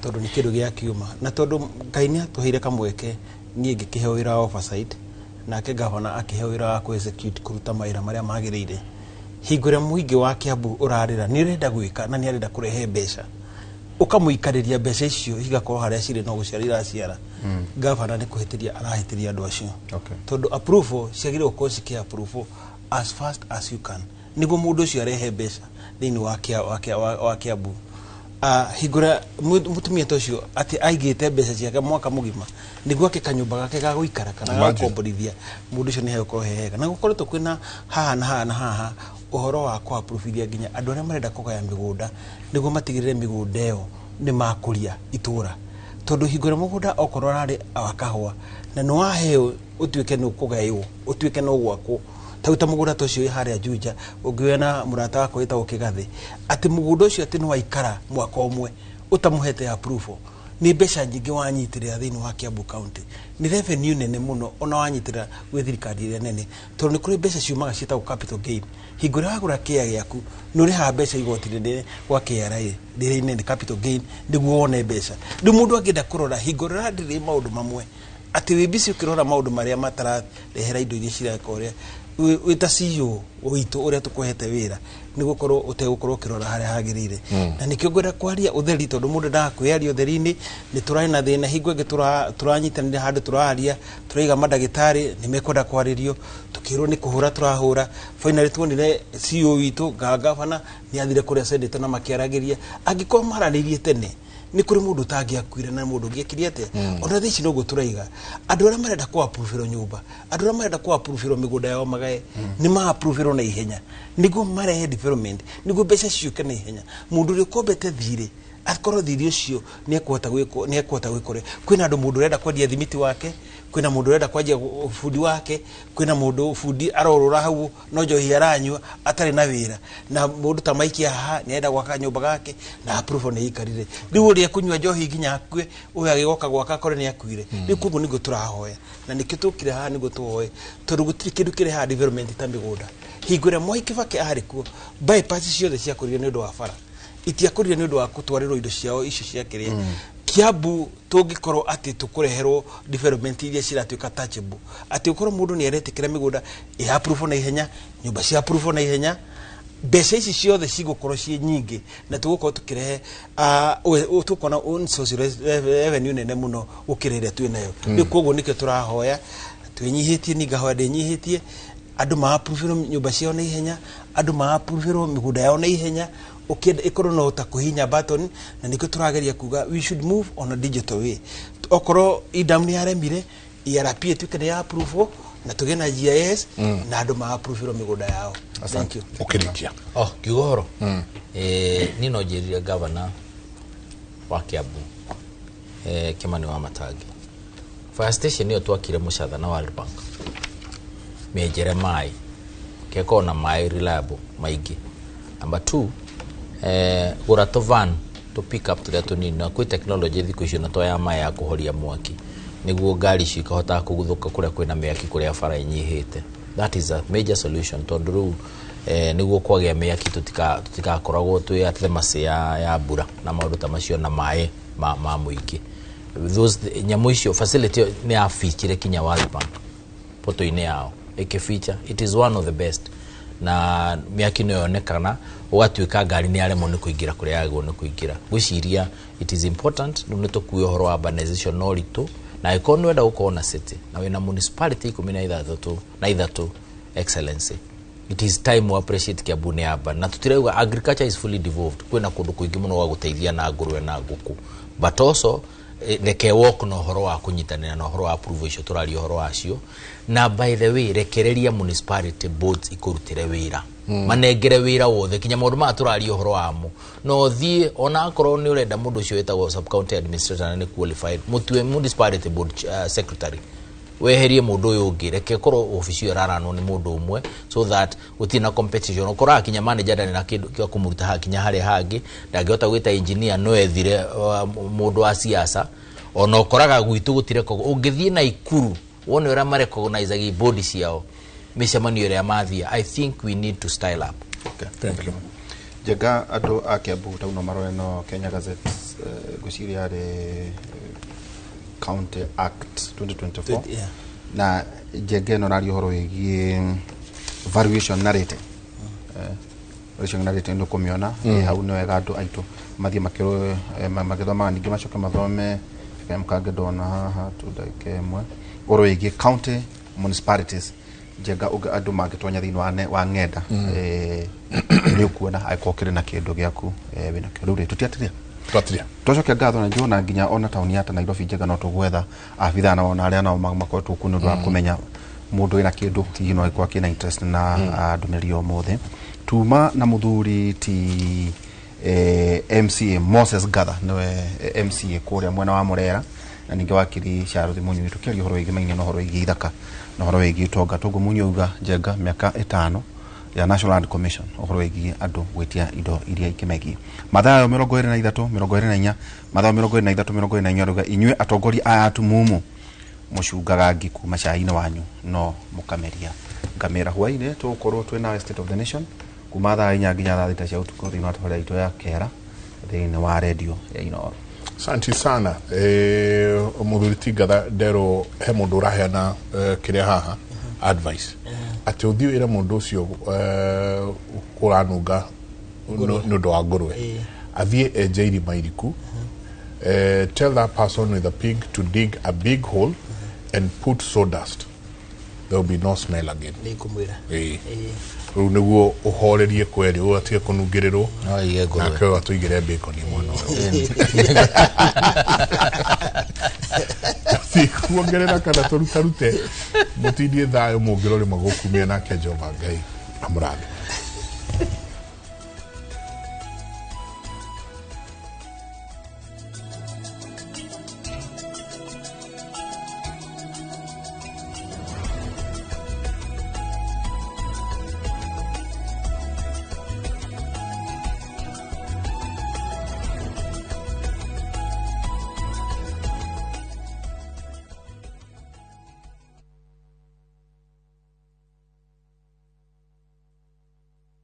tondu ni kindu gia kiuma na tondu Ngai atuheire kamweke nie ngikiheo wira wa oversight nake governor akiheo wira wa ku execute kuruta mawira maria magirire hingure muingi wa Kiambu urarira ni renda gwika na ni arenda kurehe mbeca ukamuikariria mbeca icio igakorwo haria cire no guciarira ciara governor ni kuhitiria arahitiria andu acio tondu approval ciagire uko cikia approval as fast as you can niguo mundu ucio arehe mbeca thini wa Kiambu higura mutumia tocio ati aigite mbeca ciake mwaka mugima niguo akikanyumba gake ga guikara kana ga komborithia mundu ucio ni heo ko hehega na gukoretwo kwina haha uhoro wa kwa approve nginya andu aria marenda kugaya migunda niguo matigirire migunda eo ni makuria itura tondu higura mugunda okorwo rari wakahwa na no waheo utuike no kugayo utuike no gwako tauta mugunda tocio haria Juja ungiwena murata wako ita ukigathi ati mugunda ucio ati no waikara mwaka omwe utamuhete approval ni mbeca nyingi wanyitirira thini wa Kiambu County ni revenue nene muno ona wanyitirira gwi thirikari ire nene tondu ni kuri mbeca ciumaga cieta capital gain hingura wagura kia giaku nuri ha mbeca igotire gwa KRA ndire nene capital gain niguo wone mbeca ndi mundu angenda kurora hingura ndire maundu mamwe ati wibisi ukirora maundu maria matara rehera indo iria cirakoria wita CEO witu uria tukuhete wira ni gukorwo utegukorwo kirora haria hagirire na nikio ngwenda kwaria utheri tondu mundu ndakwiaria utheri-ini ni turai na thina hingo ngi turanyitanira handu turaria turaiga madagitari ni mekwenda kwaririo tukirwo ni kuhura turahura finally tuonire CEO witu gavana ni athire kuria senate na makiaragiria angikorwo mararirie tene ni kuri mundu tangiakwire na mundu ngiakiria ate ona thici no guturaiga andu aria marenda ku approve nyumba andu aria marenda ku approve migunda yao magae ni ma approve na ihenya niguo marehe development niguo mbeca ciuke na ihenya mundu ri kombete thire akorwo thiri ucio ni ekwota gwikore kwina andu mundu renda kwendia thimiti wake kwina mundu urenda kwajia fudi wake, kwina mundu fudi arorora hau no njohi aranywa atari na wira, na mundu ta Mike haha ni enda gwaka nyumba gake na approve ni ikarire riu uri kunywa njohi ginya akue uyu agigoka gwaka kore ni akuire riu kugu nigo turahoya na nikitukire haha nigo tuoe tondu gutiri kindu kire ha development ta migunda hingure Mwai Kibaki ari kuo bypass ciothe cia kurire ni undu wa bara itiakurire ni undu wa kutwarirwo indo ciao icio cia kiria Kiambu tungikorwo ati tukureherwo development iria ciratuika touchable ati ukorwo mundu ni aretikira migunda ya approve na ihenya nyumba cia approve na ihenya mbeca ici ciothe cigukorwo ci nyingi na tugukorwo tukirehe tukona on social revenue nene muno ukirire twinayo ni koguo nikio turahoya twinyihitie ni gahoya ndinyihitie andu ma approve nyumba ciao na ihenya andu ma approve migunda yao na ihenya ukenda ikorwo no ta kuhinya button na nikio turageria kuga we should move on a digital way okorwo idam ni aremire ERP tukene ya approve na tugena GIS na andu ma approve migunda yao. Thank you. Ukirikia Kigoro nino njiriria governor wa Kiambu Kimani Wamatangi fire station niyo twakire mucatha na World Bank mejere mai keko na mai reliable maigi. Number 2 gura to van to pick up turia tunini na kwi technology thiku icio na toya mai ya kuhoria mwaki niguo ngari cikahota kuguthuka kuria kwina miaki kuria bara inyihite. That is a major solution tondu riu niguo kwagia miaki tutikakoragwo twi athemasi ya mbura na maundu ta macio na mai ma muingi. Those nyamu icio facility ni a feature kinya World Bank poto ine yao eke feature it is one of the best na miaki no yonekana ugatuika ngari ni aremo ni kuingira kuria yagwo ni kuingira gwiciria it is important no nitukuyo horo urbanization no ritu na ikono wenda ukona city na wena municipality 13 na ithatu excellency it is time to appreciate Kiambu ni urban na tutireuga agriculture is fully devolved kwina kundu kuingi muno wa guteithia na ngurwe na nguku but also reke walk no horo wa kunyitanira no horo wa approve icio turari horo wacio na by the way rekereria municipality boards ikurutire wira manengere wira wothe kinya maundu ma turari horo wamo no thie ona akorwo ni urenda mundu ucio wetagwo sub county administrator na ni qualified mutwe municipality board secretary weherie mundu uyu ungi reke korwo office yo rarano ni mundu umwe so that utina competition okora kinya manager ndani na kindu kya kumuruta hakinya hare hangi ndangihota gwita engineer no ethire mundu wa siasa ona okoraga gwitu gutire ko ungithie na ikuru wone ora mare recognize agi body ciao mishamanio ya mathia. I think we need to style up. Okay, thank you. Jega ado Kiambu tauno marore no Kenya Gazette guciria re County Act 2024 na jege no nario horo igi valuation narrative valuation narrative ndo komiona hau no ega ando aito mathie makiro magethoma ningi macoke mathome mkage dona haha tudaike mwe oro igi county municipalities jega uga andu magitonya thini wa ngenda ni kuona aikokire na kindu giaku wina kiruri tutiatiria twacoke ngatho na njona nginya ona tauni ya Nairobi jega no tugwetha abitha na ona aria nao makoretwo kuno ndwa kumenya mundu ina kindu hihi no ikwa kina interest na ndumirio mothe tuma na muthuri ti MCA Moses Gatha niwe MCA kuria mwena wa Murera na ninge wakiri Sharuthi Munyu tukiario horo igi maingi no horo igi ithaka no horo igi tonga togo Munyu uga jega miaka 5 ya National Land Commission horo igi andu gwitia indo iria ikimegi mathayo 23 24 mathayo 23 24 ruga inywe atongori aya atumumu mucungaga ngiku macaine wanyu no mukameria ngamera hwaine tukorwo twina state of the nation kuma thaa inya nginya thaa thita cia utuku thini wa tafari ito ya kera thini wa radio ya Inooro. Santi sana muthuri ti Gatha ndero he mundu uraheana kiria haha advice ati uthio ira mundu ucio kuranunga no ndo wa ngurwe athie enjeiri mairiku tell that person with a pig to dig a big hole and put sawdust. There will be no smell again. Riu niguo uhorerie kweri uatie kunungirirwo na kwa tuigire bacon mwana si kuongerera kana turutarute mutindie thayo mungirore magokumia nake Jehova Ngai amurathi.